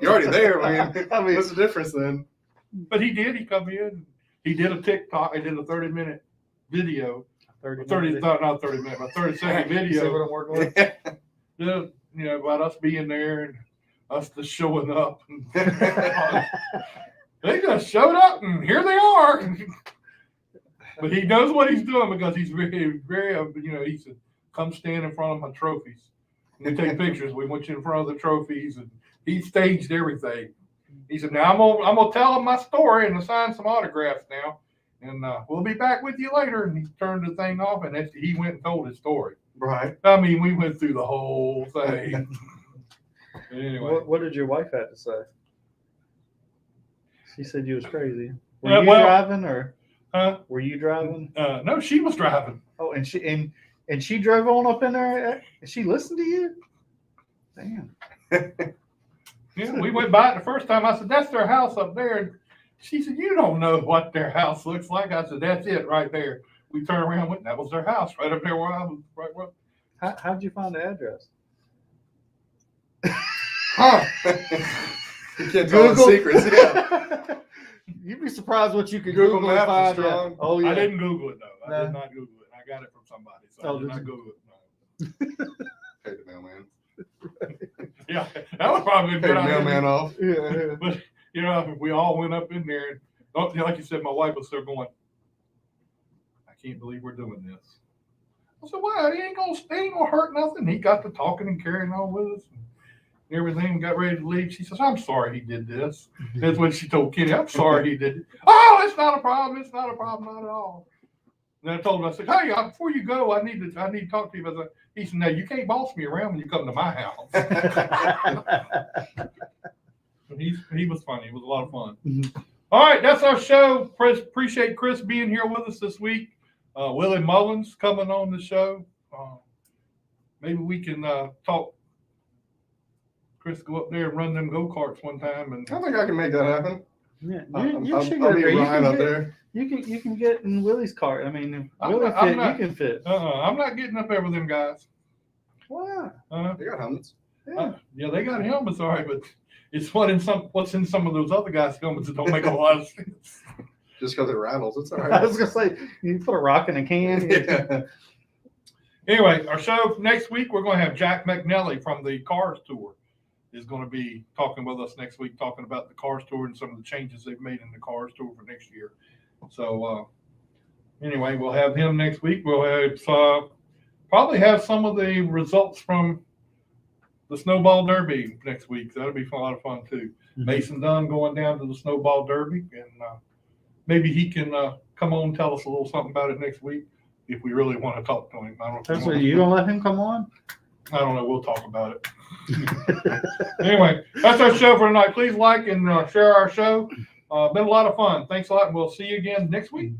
Speaker 3: you're already there, man. I mean, what's the difference then?
Speaker 2: But he did. He come in. He did a TikTok. He did a 30-minute video. 30-second video.
Speaker 4: See what I'm working with?
Speaker 2: About us being there and us just showing up. They just showed up and here they are. But he knows what he's doing because he's very, very, he said, come stand in front of my trophies. And we take pictures. We want you in front of the trophies. And he staged everything. He said, now I'm gonna tell him my story and assign some autographs now. And we'll be back with you later. And he turned the thing off and he went and told his story.
Speaker 3: Right.
Speaker 2: I mean, we went through the whole thing. Anyway.
Speaker 4: What did your wife have to say? She said you was crazy. Were you driving or?
Speaker 2: Huh?
Speaker 4: Were you driving?
Speaker 2: No, she was driving.
Speaker 4: Oh, and she drove on up in there. And she listened to you. Damn.
Speaker 2: Yeah, we went by it the first time. I said, "That's their house up there." And she said, "You don't know what their house looks like." I said, "That's it right there." We turned around and went, that was their house right up there where I was. Right.
Speaker 4: How'd you find the address?
Speaker 3: Huh? You can't tell the secrets. Yeah.
Speaker 4: You'd be surprised what you could
Speaker 3: Google
Speaker 4: Google and
Speaker 3: Maps
Speaker 4: find.
Speaker 3: is strong.
Speaker 4: Oh yeah.
Speaker 2: I didn't Google it though. I
Speaker 4: No.
Speaker 2: did not Google it. I got it from somebody, so I did not Google it. No.
Speaker 3: Pay the mailman.
Speaker 2: Yeah, that was probably a
Speaker 3: Pay
Speaker 2: good
Speaker 3: the
Speaker 2: idea.
Speaker 3: mailman off.
Speaker 4: Yeah.
Speaker 2: But we all went up in there, and like you said, my wife was still going, "I can't believe we're doing this." I said, "Why? He ain't gonna hurt nothing." He got to talking and carrying on with us and everything. Got ready to leave. She says, "I'm sorry he did this." That's when she told Kenny, "I'm sorry he did it." "Oh, it's not a problem. It's not a problem, not at all." And I told him, I said, "Hey, before you go, I need to talk to you about that." He said, "No, you can't boss me around when you come to my house." He was funny. It was a lot of fun.
Speaker 4: Mm-hmm.
Speaker 2: All right, that's our show. Appreciate Chris being here with us this week. Willie Mullins coming on the show. Maybe we can talk. Chris, go up there and run them go-karts one time. And
Speaker 3: I think I can make that happen.
Speaker 4: Yeah,
Speaker 3: I'll
Speaker 4: should
Speaker 3: meet
Speaker 4: get
Speaker 3: Ryan up there.
Speaker 4: You can get in Willie's car. I mean,
Speaker 2: I'm
Speaker 4: Willie
Speaker 2: not- I'm
Speaker 4: fit.
Speaker 2: not-
Speaker 4: You can fit.
Speaker 2: I'm not getting up there with them guys.
Speaker 4: Why?
Speaker 3: They got helmets.
Speaker 2: Yeah, they got helmets, all right, but it's what's in some of those other guys' helmets that don't make a lot of sense.
Speaker 3: Just because it rattles, it's all
Speaker 4: I
Speaker 3: right.
Speaker 4: was gonna say you put a rock in a can.
Speaker 3: Yeah.
Speaker 2: Anyway, our show next week, we're going to have Jack McNelly from the Cars Tour is going to be talking with us next week, talking about the Cars Tour and some of the changes they've made in the Cars Tour for next year. So anyway, we'll have him next week. We'll have probably have some of the results from the Snowball Derby next week. So that'll be a lot of fun too.
Speaker 4: Mm-hmm.
Speaker 2: Mason Dunn going down to the Snowball Derby, and maybe he can come on and tell us a little something about it next week if we really want to talk to him. I don't know.
Speaker 4: So you gonna let him come on?
Speaker 2: I don't know. We'll talk about it. Anyway, that's our show for tonight. Please like and share our show. Been a lot of fun. Thanks a lot, and we'll see you again next week.